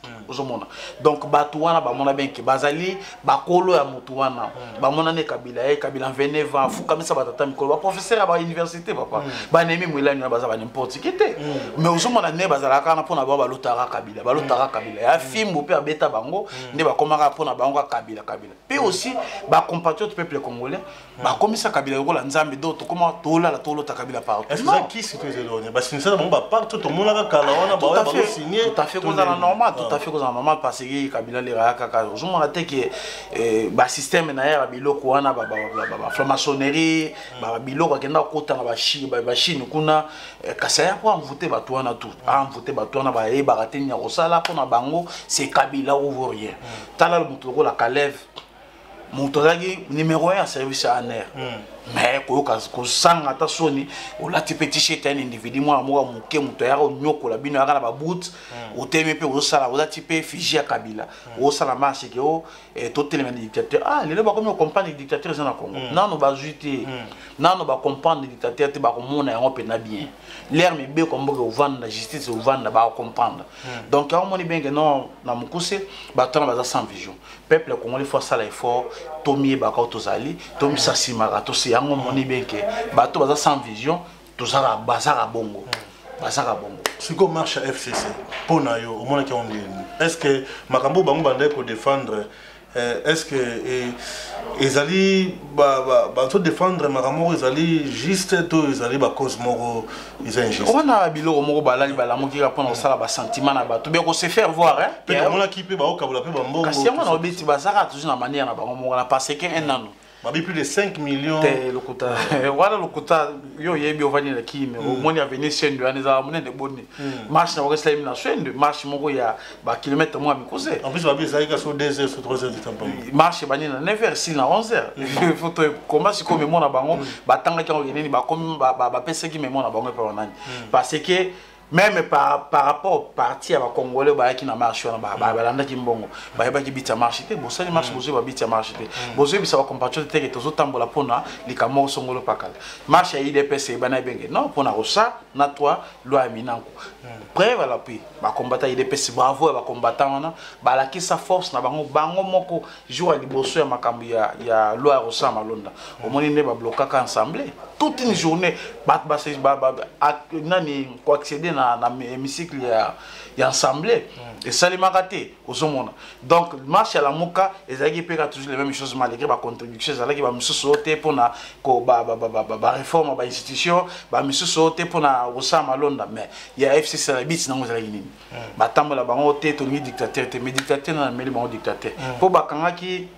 Donc batouana ba mona ben ke bazali ba kolo ya mutuana ba mona ne kabila venez va fou comme ça batata mikolo ba professeur ba université papa ba nemi mwilani na baza ba n'importe qui était mais ozomona ne bazala kana pona ba lotara kabila ya fimbo pe abeta bango ne ba komaka pona bango kabila pe aussi ba compatriotes peuple congolais ba komisa kabila ko la nzambe d'autres comment tola la tolo ta kabila partout est-ce que qui c'est que c'est là parce que ça ba partout tout le monde a kala wana ba signer tout à fait comme ça normal tout à fait normal parce que kabila les kaka ozomona te que ba système na ya biloko wana ba franc-maçonnerie ba biloko kenda kota na ba chine kuna kasaya pour envoûter ba toana tout envoûter ba toana ba e ba ratenya osala pona bango c'est kabila ouvrier tala le mutu la Kalev Montoragi numéro 1 service à aner mais ko sanga ta soni o la ti petit chez un individu moi muke muto ya nyoko la bino ya ba boot o teme pe o sala o la ti pe fiji ya kabila o sala marché ke o to tele dictateur les ba comme comprendre les dictateurs na Congo non ba juité non ba comprendre les dictateurs te ba ko mona ya pe na bien l'air me be comme ko vendre la justice o vendre ba comprendre donc on moni bien que non na mukuse ba tona ba sans vision peuple congolais faut ça l'effort tomie ba ko tozali tomi sasimaka to si yango moni benke bato baza sans vision to sala bazaka bongo c'est comme marche à FCC pona yo au moins qui on dit est-ce que makambo bango bande ko défendre est-ce que ils allaient tout défendre makambo ils allaient juste tout ils allaient ba cause moko ils injuste on a biloko moko balali balamo ki répondre sala ba sentiment na bato be ko se faire voir hein pe on a qui peut ba okabula pe ba mbongo kasi on a obeti bazaka toujours na manière na bango moko na parce que un an plus de 5 millions le kota voilà le kota yo yebi ovani la kimi au moins ya venir chez nous aneza monene boni marche na wakasa na swende marche moko ya ba kilomètre moi mikose en plus va bien ça sur 2 heures sur 3 heures de temps marche bani na 9h si na 11h il faut comment si comme mon na bango ba tanga ki on yeni ba comme ba pese ki memo na bango pa nani parce que même par rapport au parti à Congolais qui n'a marché on ba ki mbongo ba ki bita marché te bosali marché bozo ba bita marché te bozo bisa ba compatriote te to tambola pona likamo songolo pakala marché IDPS bana benge non pona rosa na toi loi minanko preuve la pi ba combattant IDPS bravo ba combattant wana ba la ki sa force na bango moko jour liboso ya makambi ya loi rosa malonda au moins ne ba bloquer ensemble toute une journée ba nani ko accéder na hémicycle ya assemblée et ça les maraté aux hommes donc marche à la muka et ça qui peut toujours les mêmes choses malgré ba contribution ça là qui va monsieur sauter pour na ko ba réforme ba institution ba monsieur sauter pour na rosa malonda mais il y a FCC la bit na ngozala nini ba tambola ba ngote to ni dictateur te mais dictateur na meli ba dictateur pour ba kanga ki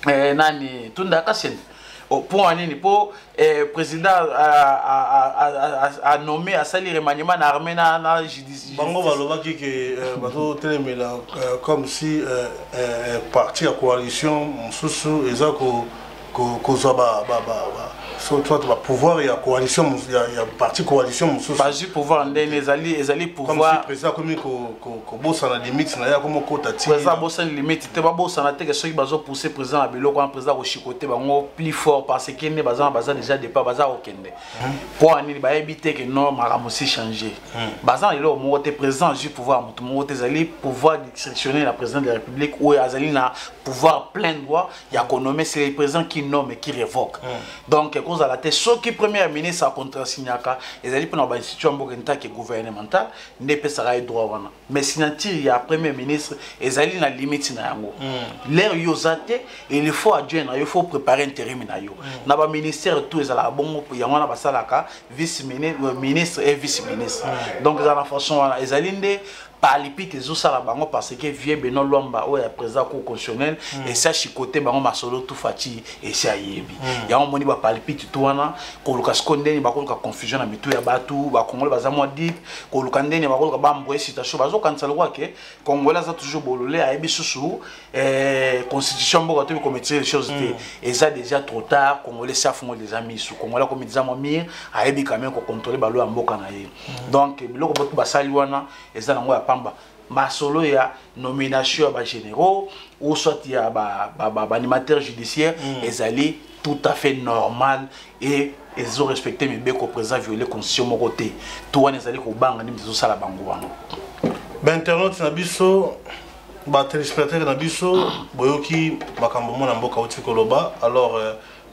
nani tunda kasen pour le président a nommé à salir remaniement dans l'armée na justice. Bango baloba ki que bato telemela comme si parti à coalition mususu ezako ko zaba soit pouvoir et coalition il y a parti coalition pas juste pouvoir les ali pouvoir comme si président comme ko bossa na limite na ya comme kota ti président bossa limite te ba bossa na te que ceux qui bazo pousser président à biloko en président ko chicoter bango plus fort parce que ne baza déjà départ baza okende pour ani ba éviter que non maramosi changer baza le mo te président juste pouvoir mutu mo te zali pouvoir sélectionner la présidente de la République ou azali na pouvoir plein droit il y a nommer c'est le président qui nomme et qui révoque donc cause à la tête ceux qui premier ministre a contrasignaka ils allaient pour une situation qui est gouvernementale ne peut ça droit wana mais signature il y a premier ministre ils allaient na limite na yango l'air yozate il faut adjoindre il faut préparer intérim na yo na ba ministère tout ils allaient bon il y a wana basalaka vice ministre et vice ministre donc dans la façon ils allaient palipite ezosala bango parce que vieux Beno Lwamba oya président cour constitutionnel et ça chicoté bango masolo tout fati et ça yebi ya on moni ba palipite tout wana ko luka skondeni ba ko luka confusion na mitu ya batu ba congolais bazamwa deep ko luka ndeni ba ko luka ba mboye citation bazo kansala kwa ke congolais za toujours bololé a yebi susu constitution mboka to commettre les choses et ça déjà trop tard congolais ça font des amis sous congolais comme dizamo mir a yebi quand même ko contrôler ba lo mboka na ye donc biloko botu basali wana eza nango ya masolo ya nomination à généraux ou soit il y a animateur judiciaire ils allaient tout à fait normal et ils ont respecté mes béco président violé constitution mon côté tout on les allait au bang ni tout ça la bango ben internaute na biso ba téléspectateur na biso boyoki makambo mona mboka otikoloba alors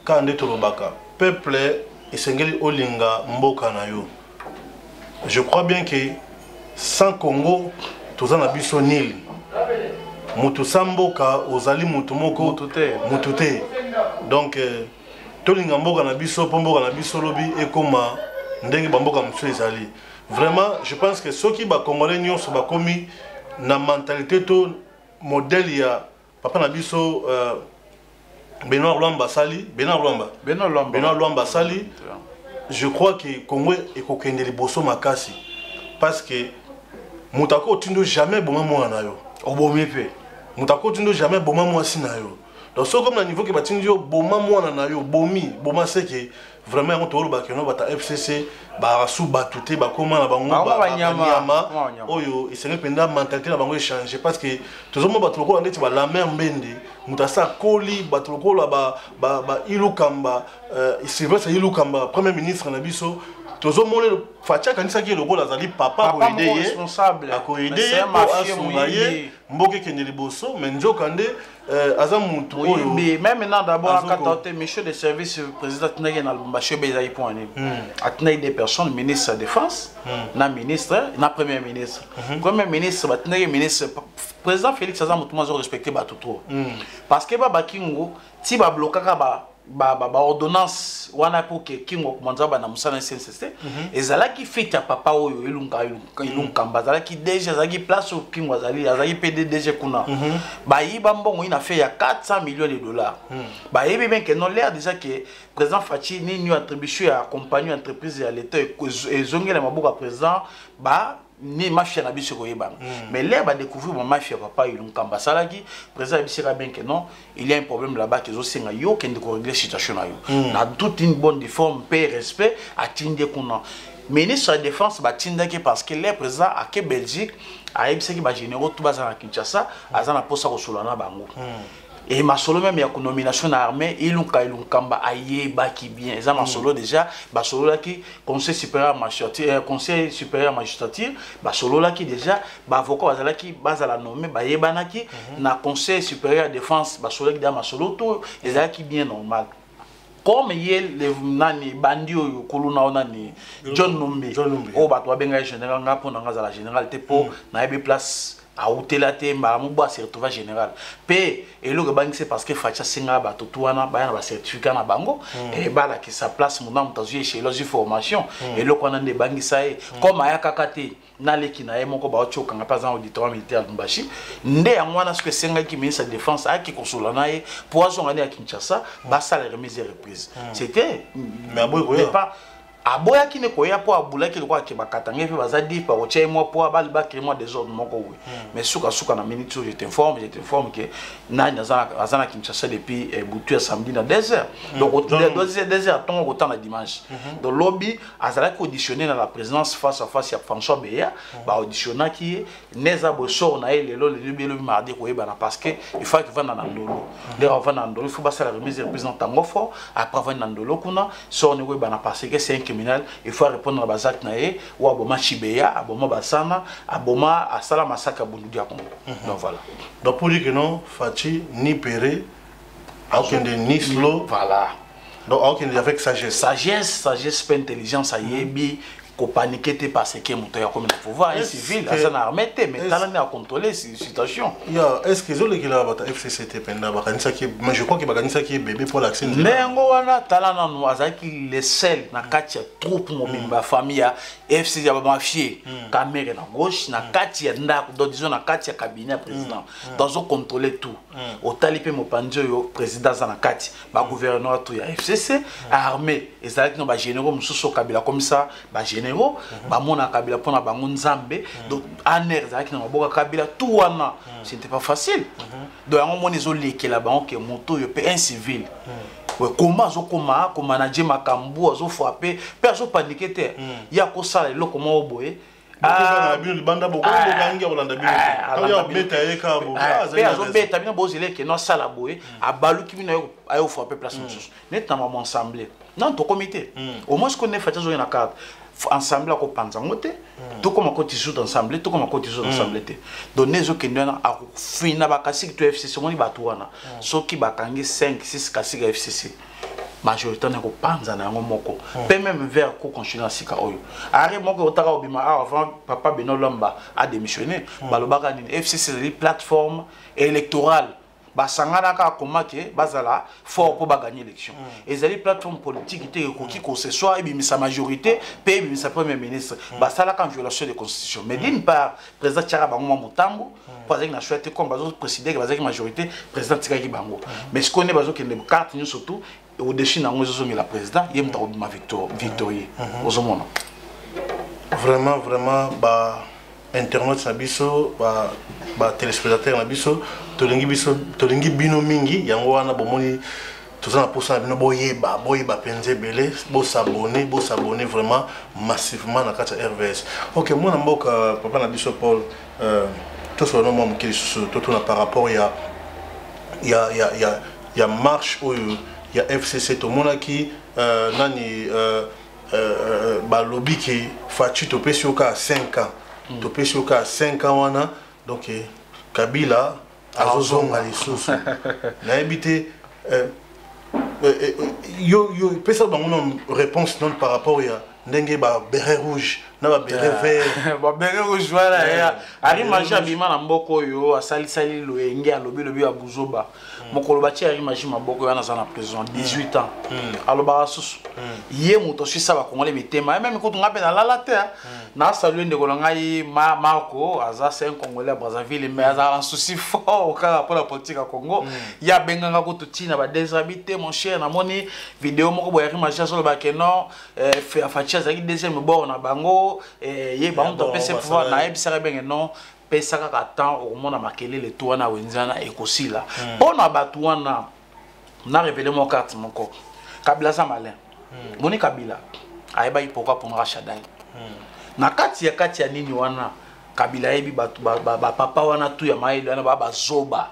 quand ndeto lobaka peuple esengeli olinga mboka na yo je crois bien que sans Congo, tous en abisso nil. Mutu samboka, ozali mutu moko, mutute. Donc, tolinga mboka na biso, pomboka na biso lobi, et comme ndenge bamboka mutu ezali. Vraiment, je pense que ceux qui ba congolais nyonso ba komi na mentalité to modèle ya papa na biso Benoît Lwamba sali, Benoît Lwamba sali. Je crois que Congo est kokende liboso makasi parce que Moutako tindo jamais bon moi na yo. Obomi pe. Moutako tindo jamais bon moi si na yo. Donc so comme na niveau que batindio bon moi na yo bomi, boma c'est que vraiment on tolo ba keno bata FCC ba rasu batute ba comment na bango ba nyama. Oyo isenge penda mentalité na bango changer parce que tous mo batuloko ndeti ba la mer mbende, mutasa koli batuloko la ba ilukamba c'est vrai c'est ilukamba premier ministre na biso Tozo mole facha kanisa ki lokola zali papa ko aider responsable a ko aider pour assumer mboke kende liboso mais nzokande aza muntu oyo mais même maintenant d'abord quand monsieur de service président Tinagi na Lubumbashi bezai point ni atnai des personnes ministre de défense na ministre na premier ministre Tinagi ministre président Félix Aza mutu mazo respecter ba tout parce que ba bakingo ti ba blokaka ba ordonnance wana pour que kingo komanza ba na musana CNCC ezala ki fit ya papa oyo ilunga bazala ki déjà zaki place au kingo azali PDG kuna ba yiba mbongo ina fait ya 400 millions de dollars ba yibi bien que non l'air déjà que président Fachi ni ñu attribution ya compagnie entreprise ya l'état ezongela mabuka président ba ni mafia na biso koyeba mais là ba découvrir mon mafia papa ilunga basala ki président bisira bien que non il y a un problème là-bas que zo senga yo kende ko régler situation na yo na toute une bonne forme paix respect atinde kuna ministre de la défense ba tindaki parce que les président à ke Belgique a ebiseki ba généraux tout bazana Kinshasa azana posa ko solana bango et ma solo même il y a une nomination à l'armée ilunga aye baki bien ça ma solo déjà ba solo là qui conseil supérieur magistrature ba solo là qui déjà ba avocat bazala qui bazala nommé ba yebanaki na conseil supérieur défense ba solo qui dans ma solo tout les là qui bien normal comme yel le nani bandio yo koluna onani John Numbi o ba to benga général nga pona nga za la général te po na ebe place a outela te mbala mo se retrouver général pe eloko bangi c'est parce que facha singa ba totuana ba na ba certificat na bango et bala ki sa place mon nom tazu chez logi formation eloko na nde bangi sa comme aya kakate na leki na ye moko ba ocho kanga pas en auditoire militaire Lubumbashi nde ya mwana ce que singa ki ministre de défense a ki konsola na ye pour azongani à Kinshasa ba ça la remise et reprise c'était mais aboy pas aboya qui ne koya po abula ki kwa ke bakatanga fe bazadi pa ocha mo po abali ba créer moi des ordres moko oui mais suka na minute je t'informe que nani azana Kinshasa depuis butu samedi na 2h donc 2h ton autant na dimanche donc lobby azala ko auditionner dans la présidence face à face ya François Beya ba auditionna qui neza boso na ele le mardi ko yeba na parce que il faut que vanda na ndolo les revendre na ndolo il faut passer la remise des représentants ngofo après vendre na ndolo kuna so on yeba na parce que c'est criminel il faut répondre à bazak nae ou aboma chibeya aboma basana aboma asala masaka bundu ya Congo donc voilà donc pour dire que non Fachi ni Péré aucun de ni slow voilà donc aucun avec sagesse pas intelligence ayebi ko paniquer parce que moto ya comme le pouvoir un civil asana armée mais talent à contrôler situation ya est-ce que zole kila bata FCCT penda bakanisa ki mais je crois que bakanisa ki bébé pour l'accès nengo wana talent no azaki les sel na kati ya troupe mobile ba famille ya FCC ya ba mafie caméra na gauche na kati ya ndako donc disons na kati ya cabinet président dans au contrôler tout au talipe mopanjo yo président za na kati ba gouverneur tout ya FCC armée ezalaki no ba généraux mususu kabila comme ça ba généraux ba mona kabila pona bango nzambe donc aner ezalaki na maboka kabila tout wana c'était pas facile donc on moni zo lekela bango ke moto yo pe un civil comment zo koma ko manager makambu azo frapper pe azo paniquer te ya ko sala eloko mo boye ah bino banda boko bokangi olanda bino ya beta eka bo pe azo beta bino bozile ke no sala boye abaluki bino ayo frapper place mususu net na maman ensemble non to comité au moins qu'on est fait zo na carte ensemble ko panza ngote tout comme ko tissu ensemble tout comme ko tissu ensemble te donner zo kendana a fina ba kasi to FCC moni batu wana soki bakangi 5 6 kasi FCC majorité na ko panza na ngo moko pe même vers ko continuer sika oyo ari moko otaka obima avant papa Beno Lomba a démissionné balobaka ni FCC les plateforme électorale basangana ka komake bazala fort pour gagner l'élection et les plateformes politiques étaient qui que ce soit et sa majorité pe sa premier ministre basala en violation de constitution mais d'une part président Tchara Bango Mutambo parce qu'il a choisi comme bazo président que la majorité président Tikaki Bango mais ce qu'on est bazo que les cartes nous surtout au-dessus na ngozo la président yem ta ma victorieux aux hommes vraiment bah internet na biso ba téléspectateur na biso tolingi bino mingi yango wana bomoni tozana posa bino boyeba penze belé bo s'abonner vraiment massivement na kata RVS. OK moi na mboka papa na biso Paul to so no mom ki to na par rapport ya marche ou ya FCC to mona ki nani ba lobby ki Fachi to pesioka 5 ans to pesioka 5 ans wana donc Kabila azozonga lisusu na habité yo pesa bango réponse non par rapport ya ndenge ba béret rouge na ba béret vert ba béret rouge voilà ya ari maja bima na mboko yo asali loenge alobi ya buzoba mokolo bati ari maji maboko yana za na prison 18 ans aloba susu ye moto suisa ba kongole mitema même ko tunga pe na lala te na saluer ndeko ngai Marco aza c'est un congolais à Brazzaville mais aza un souci fort pour la politique à Congo ya benganga ko tutina ba déshabité mon cher na moni vidéo moko boya ari maji solo ba ke non Fachi azaki deuxième bord na bango ye ba on topese pouvoir na ebisaka benge non pesaka ka temps au monde makele le tour na wenzana ekosila pona batu wana na révéler mon carte moko Kabila za malin moni Kabila ayeba pourquoi pour Rachadai na kati ya nini wana Kabila yebi batu ba papa wana tu ya maile wana ba zoba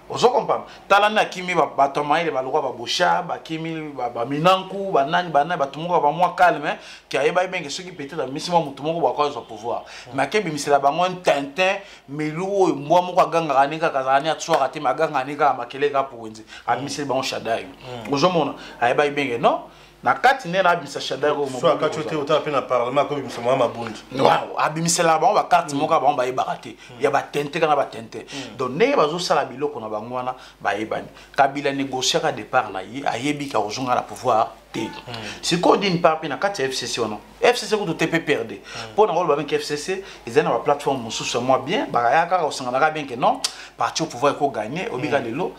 ozo comprendre talana kimi ba tomaile ba lokwa ba bosha ba kimi ba minanku ba nani batu moko ba mwa calme ki ayeba ibenge soki peut-être misimo mutu moko ba kwa zo pouvoir mais kebi misela bango tintin melu mwa moko aganga kanika kazani atswa kati maganga kanika makele ka puwenzi admisela bango Shadai ozo mona ayeba ibenge non na kati ne na abimisa Shadrack o soit quand tu étais au tapé na parlement comme ça ma bondi waaw abimisela bango ba carte moka bango ba yebakate ya ba tente kana ba tente donc ne bazo sala biloko na bango wana ba yebani Kabila négocier ka départ na ye ayebi ka ozonga la pouvoir té si ko d'une part na kati FCC ono FCC ko to perdre pour na rôle ba ben FCC ils ont une plateforme mususu moi bien ba ya ka osanga na bien que non parti au pouvoir ko gagner obika lelo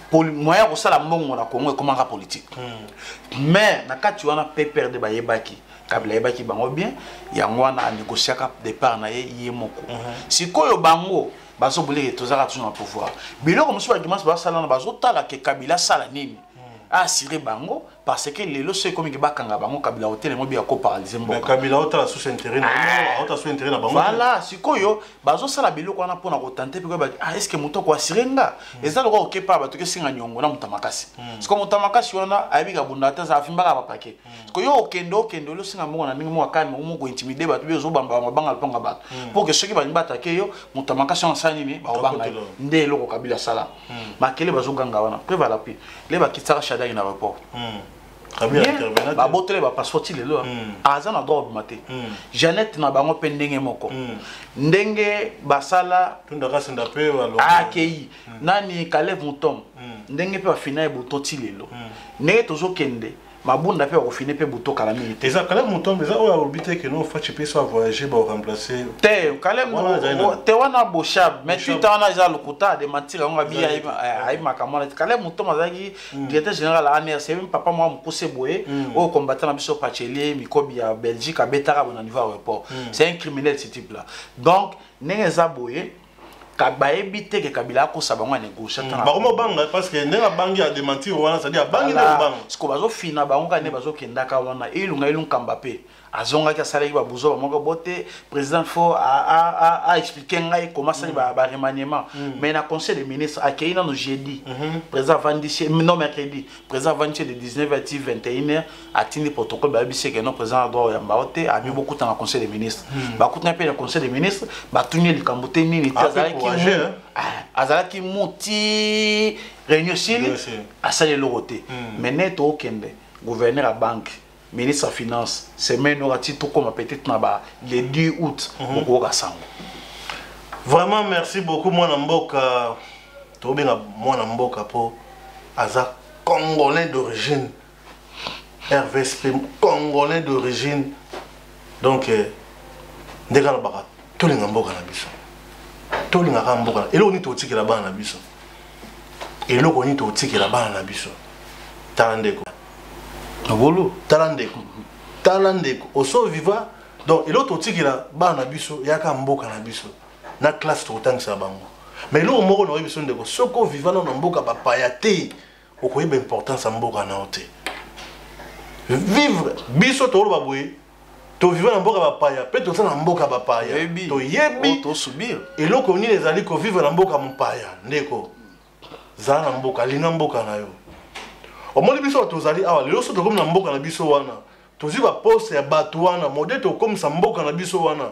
pour moyen ko sala mbongo na Congo comment ka politique mais na kati wana perdre ba yebaki Kabila yebaki bango bien yango wana négocier ka départ na ye moko sikoyo bango bazo bolé tozaka toujours na pouvoir biloko musu ba dimanche ba sala na bazo tala ke Kabila sala nini assurer bango parce que les lois comme que bakanga bango Kabila hôtel mo bien ko paralyser mboka Kabila hôtel sous intérêt na sous intérêt na bango voilà sikoyo bazo sala biloko wana pona ko tenter pe ba est-ce que muto ko assurer nga eza loko ke pa ba to ke singa nyongo na mutamakasi siko mutamakasi wana ayibika bunda ta za fimba ka pake sikoyo okendo lo singa mbongo na ningi mo akani mo ko intimider ba to bezo bamba mabanga alponga ba pour que ceux qui ba ngibata ke yo mutamakasi on sani ni ba obanga nde loko Kabila sala makele bazo ganga wana prévala pi le ba kitara Shadrack na rapport ba botele ba passeport lelo aza na droit maté Jeannette na bango pe ndenge moko ndenge basala tunda kasi ndape walo akei nani Caleb Mutom ndenge pe afina buto ti lelo ndenge tozo kende mabunda pe ko fine pe buto kala milité eza Caleb Mutom eza o orbité que non fa chipe so voyager ba remplacer te Caleb te wana boshab mais tu tana eza lokuta de matira on abi ay makamona Caleb Mutom azaki directeur général ANR c'est même papa moi mukose boye au combattant na biso Pachelier mikobi ya Belgique abetaka bon niveau aéroport c'est un criminel ce type là donc neza boye Kabila ebite ke Kabila ko sabango négocier tant ba ko banga parce que nenga bangi a démentir wana ça dit bangi na banga ce ko bazo fina bango ka ne bazo kendaka wana ilunga Kambapé azonga ka sala ba buzo ba moko bote président fo a expliquer ngai comment ça ba remaniement mais na conseil des ministres akeina no jeudi président Vandiché non mercredi président Vandiché de 19h à 21h a tini protocole ba bise que non président doit ya mbaote a mis beaucoup dans le conseil des ministres ba kutna pe le conseil des ministres ba tunye likambote nini azalaki moti réunion sile asale loroté mais net au kende gouverneur à banque ministre de finance semaine aura tout comme peut-être na ba le 10 août au Kassango. Vraiment merci beaucoup moi Mboka to benga moi Mboka po aza congolais d'origine RVSP congolais d'origine donc ndeka na baka to linga Mboka na biso to linga ka Mboka elo ni to tikela bana na biso elo ko ni to tikela bana na biso tandeko Bolo talandeko oso viva donc et l'autre tiki la bana biso yaka mboka na biso na classe to tangisa bango mais lo moko no biso ndeko soko viva na mboka ba payate okoyeba importance ya mboka na ote vivre biso to ba boye to vivre na mboka ba paya pe to na mboka ba paya to yebi to subir et lo ko ni les ali ko vivre na mboka mpaya ndeko za na mboka linga mboka na yo omoni biso tozali awa lelo so tokomi na mboka na biso wana tozi ba poste ya bato wana mode tokomisa mboka na biso wana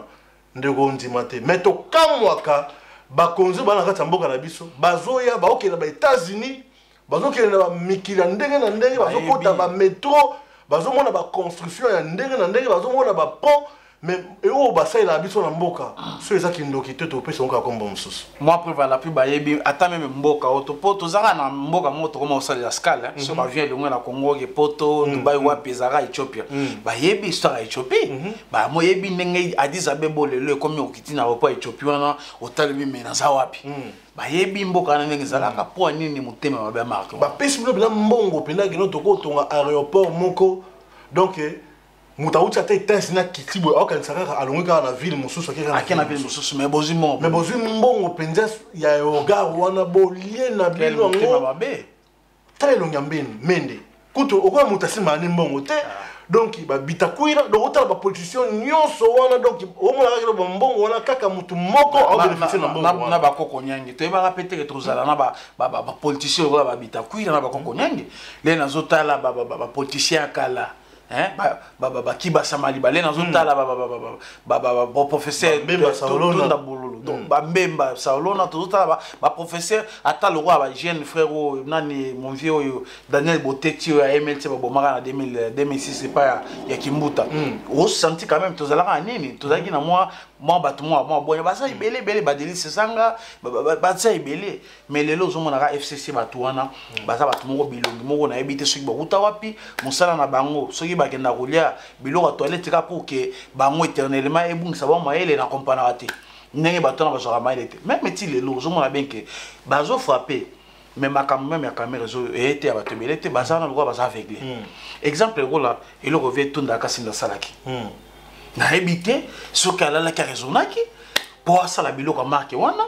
ndeko ndima te mais tokamwaka bakonzi bana kati ya mboka na biso bazoya baokenda ba États-Unis bazokenda ba mikila ndenge na ndenge bazokota ba métro bazomona ba construction ya ndenge na ndenge bazomona ba pont mais eo basaila biso na mboka so ezaki ndoki te topesa onka kombo mususu moi préva la plus bayebi ata même mboka auto poto zaka na mboka moto comme osala la scale so ba vient le na Congo ke poto Dubai wa pezara Ethiopia bayebi histoire Ethiopie ba moyebi ndenge Addis Abeba lelo comme okiti na aéroport Ethiopia wana otalemi mena za wapi bayebi mboka na ndenge zalaka po nini mutema mabe marque ba pesi bila mbongo pena kino tokotonga aéroport moko donc Moutaouti a été un qui au Kansaka à l'ongaka na ville mususu akena ville mususu mais bozimo mbongo penza ya yoga wana bolie na bino ngo très longambeni mende kuto okwa mutasi mani mbongo te donc ba bitakuira donc otala ba politicien nyonso wana donc omona ka ba mbongo wana kaka mutu moko au bénéficier na mbongo na ba koko nyangi to ba rapete que tozala na ba politicien ba bitakuira na ba koko nyangi le nazotala ba politicien akala qui va s'amali balé dans un tas professeur Tunda Bololo donc Bemba Saolona tout ça professeur ata le roi jeune frère nani mon vieux Daniel Boteti à MLT Bomara en 2006 c'est pas ya Kimbuta on senti quand même tous ala nini tous aki na moi bon basa ibele badeli sanga basa ibele mais lelo zo monaka FCC batuana basa batu moko bilongi moko na ebité soki bakuta wapi mosala na bango soki bakenda kolia biloko toilette ka pour que bango éternellement ebungisa ba maele na compana te ndenge batona bazora maele te même ti lelo zo mona bien que bazo frapper mais même ya caméra zo été abatebele te basa na loko basa aveugle exemple là il revient tunda kasinda salaki na ebité soki alala ka raisonnaki pour ça la biloko marqué wana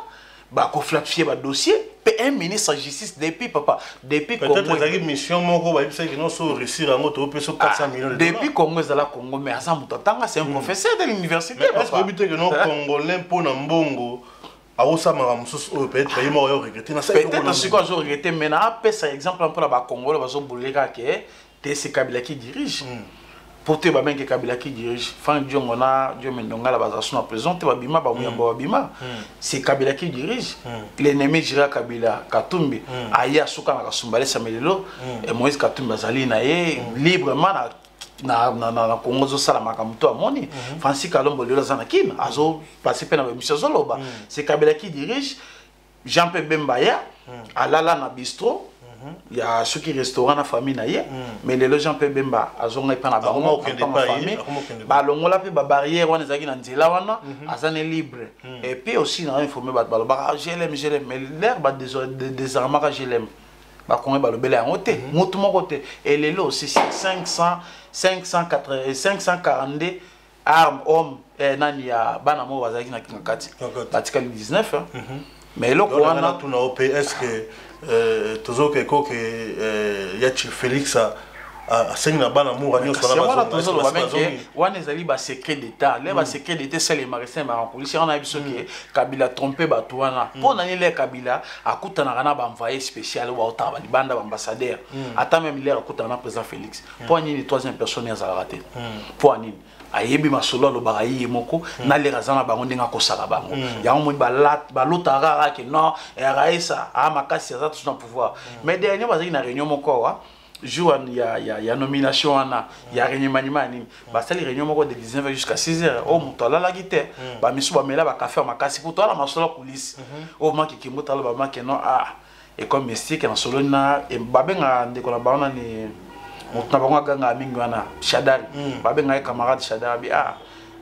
ba ko flafier ba dossier un ministre de justice depuis papa depuis peut-être que mission moko ba bisa que non so réussir en auto peso 400 millions de dollars depuis Congo za la Congo mais asa mutanga c'est un professeur de l'université papa est-ce que peut-être que non congolais pour na mbongo aosa maramusus o peut-être il m'a regretté na ça peut-être ce que je regretté mais na pesa exemple pour la Congo bazo boleka que c'est Kabila qui dirige pour te babenge Kabila qui dirige Franck Diongona Dieu Mendonga la base en prison te babima ba muyamba babima c'est Kabila qui dirige l'ennemi Jira Kabila Katumbi aya suka na kasumbale samelelo et Moïse Katumbi azali na ye librement na Congo zo sala makamuto amoni Francis Kalombo lelo zana kin azo passer pe na mission zoloba c'est Kabila qui dirige Jean-Pierre Bembaya alala na bistrot il y a ceux qui restaurant la famille naie mais les gens peuvent bemba azonga pas na bango ma famille ba longola pe ba barrière wana zaki na nzela wana azane libre et puis aussi na informer ba ba je l'aime mais l'air ba désarmement je l'aime ba konge ba lobela en côté mutu mon côté et les lots aussi 542 armes hommes nani ya bana mo bazaki na kati batika 19 mais le wana tout na op est-ce que toujours quelque que ya Félix a sengna bana moura nyo sona wana ezali ba secret d'état les ba secret d'état c'est les magasins ba police on a biso que Kabila trompé batu wana pona ni le Kabila akutana kana ba envoyé spécial wa otaba li banda ba ambassadeur ata même l'air akutana président Félix pour ni troisième personne ya raté pour ni ayebi masolo lo barayi moko na le razana bango ndenga kosala bango ya mo ba lotara que non raisa a makasi za tout son pouvoir mais dernier bazaki na réunion moko wa jour ya nomination wana ya réunion nini ba sali réunion moko de 19h jusqu'à 6h o muto la guité ba misu ba mela ba café makasi pour toi la masolo police o maki kimota lo ba maki non et comme mystique na solo na e babenga ndeko na baona ni mutna bango ganga mingi wana Shadari babenga camarade Shadari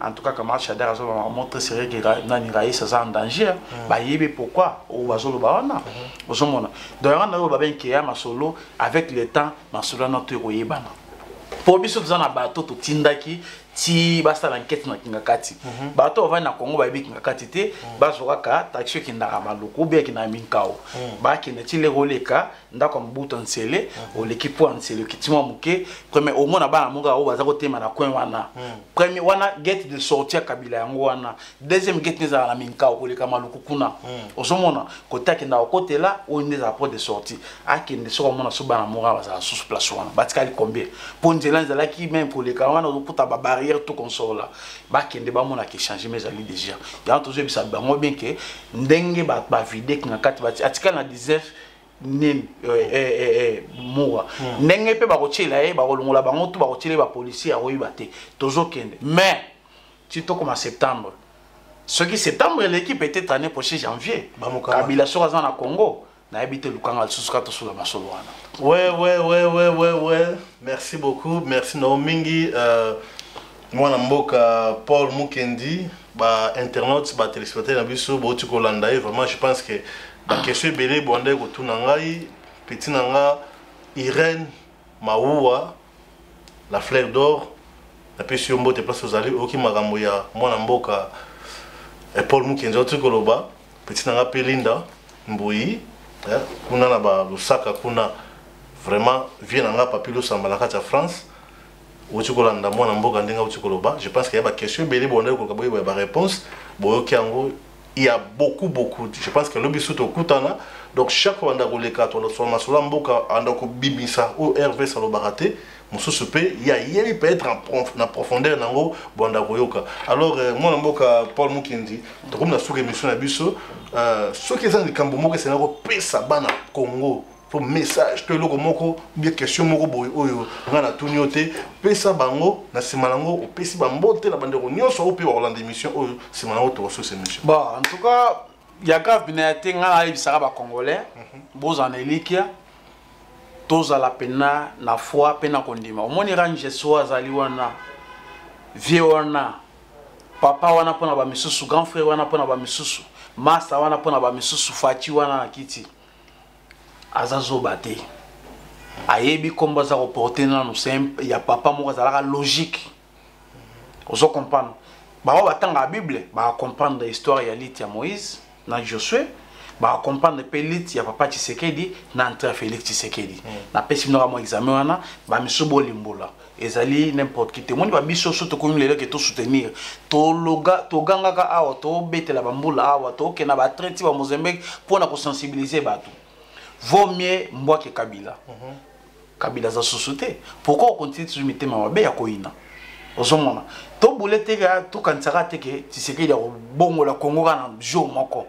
en tout cas camarade Shadari azo montre sérieux que nani raïs ça en danger ba yebe pourquoi o bazolo ba wana ozomona donc on a babenga ya masolo avec le temps masolo na to yebana pour biso tuzana bato to tindaki ti basa l'enquête na kingakati bato va na Congo ba yebi kingakati te bazoka ka taxi kindaka maloko bien kina minkao ba kina ti le roleka ndako mbuto nsele o l'équipe en nsele kitima muke premier au mona bana munga o baza ko tema na coin wana premier wana gate de sortie Kabila yango wana deuxième gate neza na minkao ko leka maloko kuna ozomona kota kinda o côté là o neza porte de sortie akinde so mona so bana munga baza sous place wana batikali combien pour nzela nzela ki même pour leka wana o puta ba barrière tout console là ba kende ba mona ki changer mes amis déjà ya toujours bisa bango bien que ndenge ba vide kingakati ba atikali na 19 nin moura ndenge pe ba kochela ba kolongola bango to ba kochela ba policier a oyiba te toujours kende mais tu to comme en septembre ce qui septembre l'équipe était année prochaine janvier Kabila sera dans le Congo na habité Lukanga suskato sur la masolo wana ouais merci beaucoup merci Nomingi moi mboka Paul Mukendi ba internautes ba téléspectateurs na biso bo tu kolanda vraiment je pense que la question belé bonde ko tunangai petit nanga Irène Maoua la fleur d'or la pesio mbote place aux allées oki magambo ya mwana mboka Paul Mukendi tu koloba petit nanga Pelinda Mboyi kuna na ba Lusaka kuna vraiment vient nanga papilo sambala kata France otu kolanda mwana mboka ndenga otu koloba je pense qu'il y a ba question belé bonde ko kaboyi ba réponse boyoki yango il y a beaucoup, je pense que l'objet au Koutana, donc chaque fois qu'on a les cartes, on a soit Masola Mboka, on a Bibisa ou Hervé Salobaraté, il peut être en profondeur dans le Bondagoyoka. Alors, moi, Mboka, Paul Mukendi, comme la sous-émission à Bisso, ceux qui sont des Kambomo, c'est un peu Bana Congo. Pour message que le moko bien question moko boy oyo ngana tunyote pesa bango na simalango o pesi bambote na bandeko nyonso o pe Rolande émission oyo simalango to so émission. Bon, en tout cas, il y a grave binati ngana ibisaka ba congolais boza na elikia toza la pena na foi pena kondima. Omoni range so azali wana vie wana papa wana pona ba misusu grand frère wana pona ba misusu master wana pona ba misusu fati wana na kiti. Azazo bate ayebi komba za reporter na no simple ya papa moko za logique ozo comprendre ba batanga Bible ba comprendre l'histoire ya lit ya Moïse na Josué ba comprendre pe lit ya papa Tshisekedi na Antoine Félix Tshisekedi na pesi no mo examen wana ba misubo limbola ezali n'importe qui témoigne ba biso soto ko lelo ke to soutenir to loga to ganga ka awa to betela bambula awa to ke na ba traiter ba Mozambique pour na ko sensibiliser bato. Vaut mieux moi que Kabila. Kabila za société. Pourquoi on continue de mettre ma mabe ya koina? Ozomona. To boulete ga to kansaka teke Tshisekedi ya bongo la Congo na jour moko.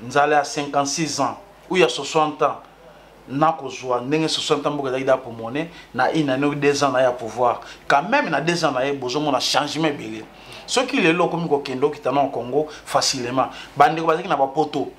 Nzala à 56 ans ou il y a 60 ans. Na kozwa ndenge 60 ans mboka zaida pour monnaie na ina no 2 ans na ya pouvoir. Quand même na 2 ans na ya bozomona changement belé. Ceux qui les lo comme ko kendo kitana au Congo facilement. Bande ko bazaki na ba poto.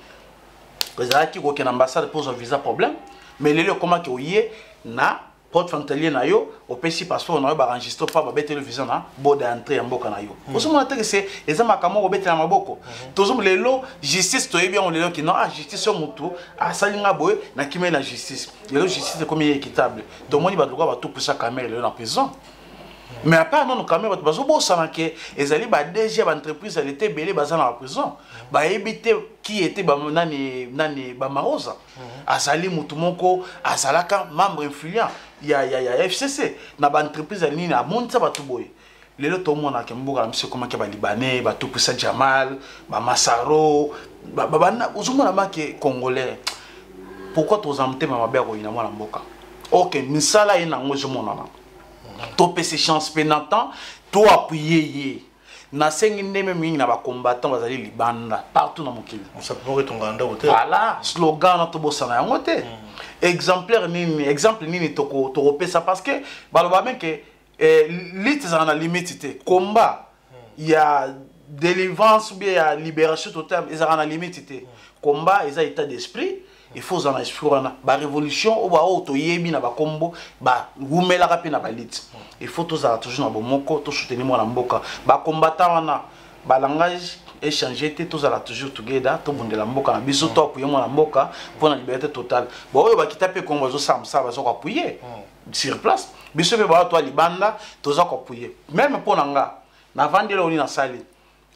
Vous avez qui aucun ambassade pose un visa problème, mais les comment que oyé na porte frontalier na yo, au PC passeport na yo ba enregistre pas ba bête le visa na bord d'entrée en boka na yo. Vous savez que c'est les amakamo au bête na maboko. Toujours les lo justice to bien on les qui non ah justice sur mutu a salinga boy na kimé la justice. Les lo justice comme équitable. Donc moi il va droit tout pour ça caméra le en prison. Mais à part non caméra bazo bo sana que ezali ba DG ba entreprise elle était belé baza na prison. Ba ebité qui était ba nani ba marosa. Azali mutu moko azalaka membre influent ya FCC na ba entreprise ali na monta ba tuboy. Lelo to mona ke mboka monsieur comment ke ba libanais ba tout pour ça Jamal ba Masaro ba na uzumona make congolais. Pourquoi to zamte ma ba ko ina mwana mboka? OK, misala ina ngozo mona na. To pese chance pénantant to appuyer na sengi ndeme mingi na ba combattant bazali libanda partout dans mokili ça peut être nganda hotel voilà slogan na to bosana yango te exemplaire nini to pesa parce que baloba men que lit za na limite te combat il y a délivrance ou bien il y a libération totale ils za na limite te combat ils a état d'esprit. Il faut en esprit la révolution ou ba auto yebi na ba kombo ba rumela ka pe na ba lit. Il faut toujours na bomoko to soutenir moi na mboka ba combattant wana ba langage échanger te tous ala toujours together to bundela mboka na biso to appuyer moi na mboka pour la liberté totale. Ba oyo ba kitape kombo zo samsa ba zo ko appuyer sur place. Biso be ba to libanda to zo ko appuyer. Même pour nanga na vandela oni na sali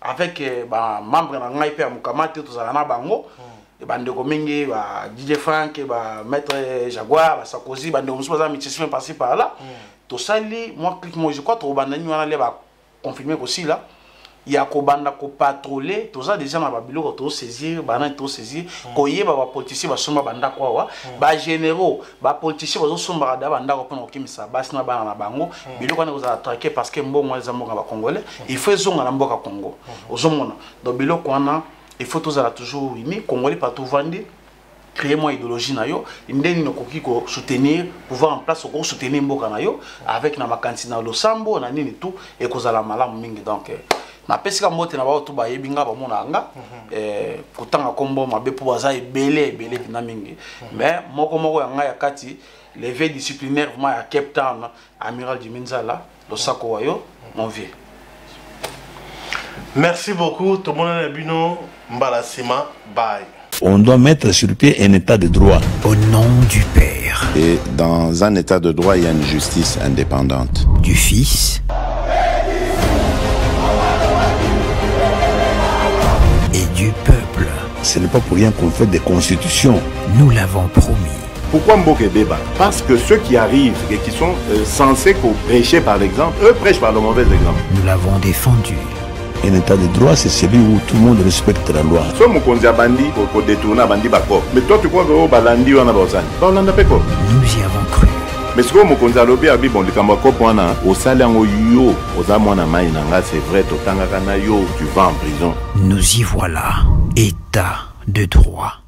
avec ba membre na ngai pe amukamate to za na bango. Bande mingi ba DJ Frank ba maître Jaguar ba Sarkozy bande musu baza mitisme passé par là to sali moi clique moi je crois to bande ni wana le ba confirmer aussi là il y a ko banda ko patrouiller to za déjà na ba biloko to saisir ba na to saisir ko yeba ba politicien ba somba banda kwa wa ba généraux ba politicien ba zo somba da banda ko pona okimisa basi na bana na bango biloko na ko za attaquer parce que mbongo za mboka ba congolais il faut zonga na mboka Congo ozomona do biloko wana. Il faut toujours aimer, Congolais partout vendre, créer mon idéologie na yo, indeni no koki ko soutenir, pouvoir en place ko soutenir mboka na yo avec na makanti na losambo na nini tout et ko za la malamu mingi donc na pesika mote na ba to ba yebinga ba mona nga kutanga kombo mabe po baza ebele na mingi mais moko ya nga ya kati levé disciplinaire vraiment à Cape Town amiral Diminzala losako wayo mon vieux. Merci beaucoup tout le monde bino Mbalasima bye. On doit mettre sur pied un état de droit. Au nom du Père. Et dans un état de droit, il y a une justice indépendante. Du Fils. Et du peuple. Ce n'est pas pour rien qu'on fait des constitutions. Nous l'avons promis. Pourquoi Mboke Beba? Parce que ceux qui arrivent et qui sont censés prêcher par l'exemple, eux prêchent par le mauvais exemple. Nous l'avons défendu. Un état de droit, c'est celui où tout le monde respecte la loi. So mokonzi ya bandi ko détourner bandi bako. Mais toi tu crois que balandi wana bazani. Balanda peko. Nous y avons cru. Mais ce que mokonzi alobi abi bon likambo ko pona osali yango yo oza mwana mai nanga c'est vrai totangaka na yo tu vas en prison. Nous y voilà. État de droit.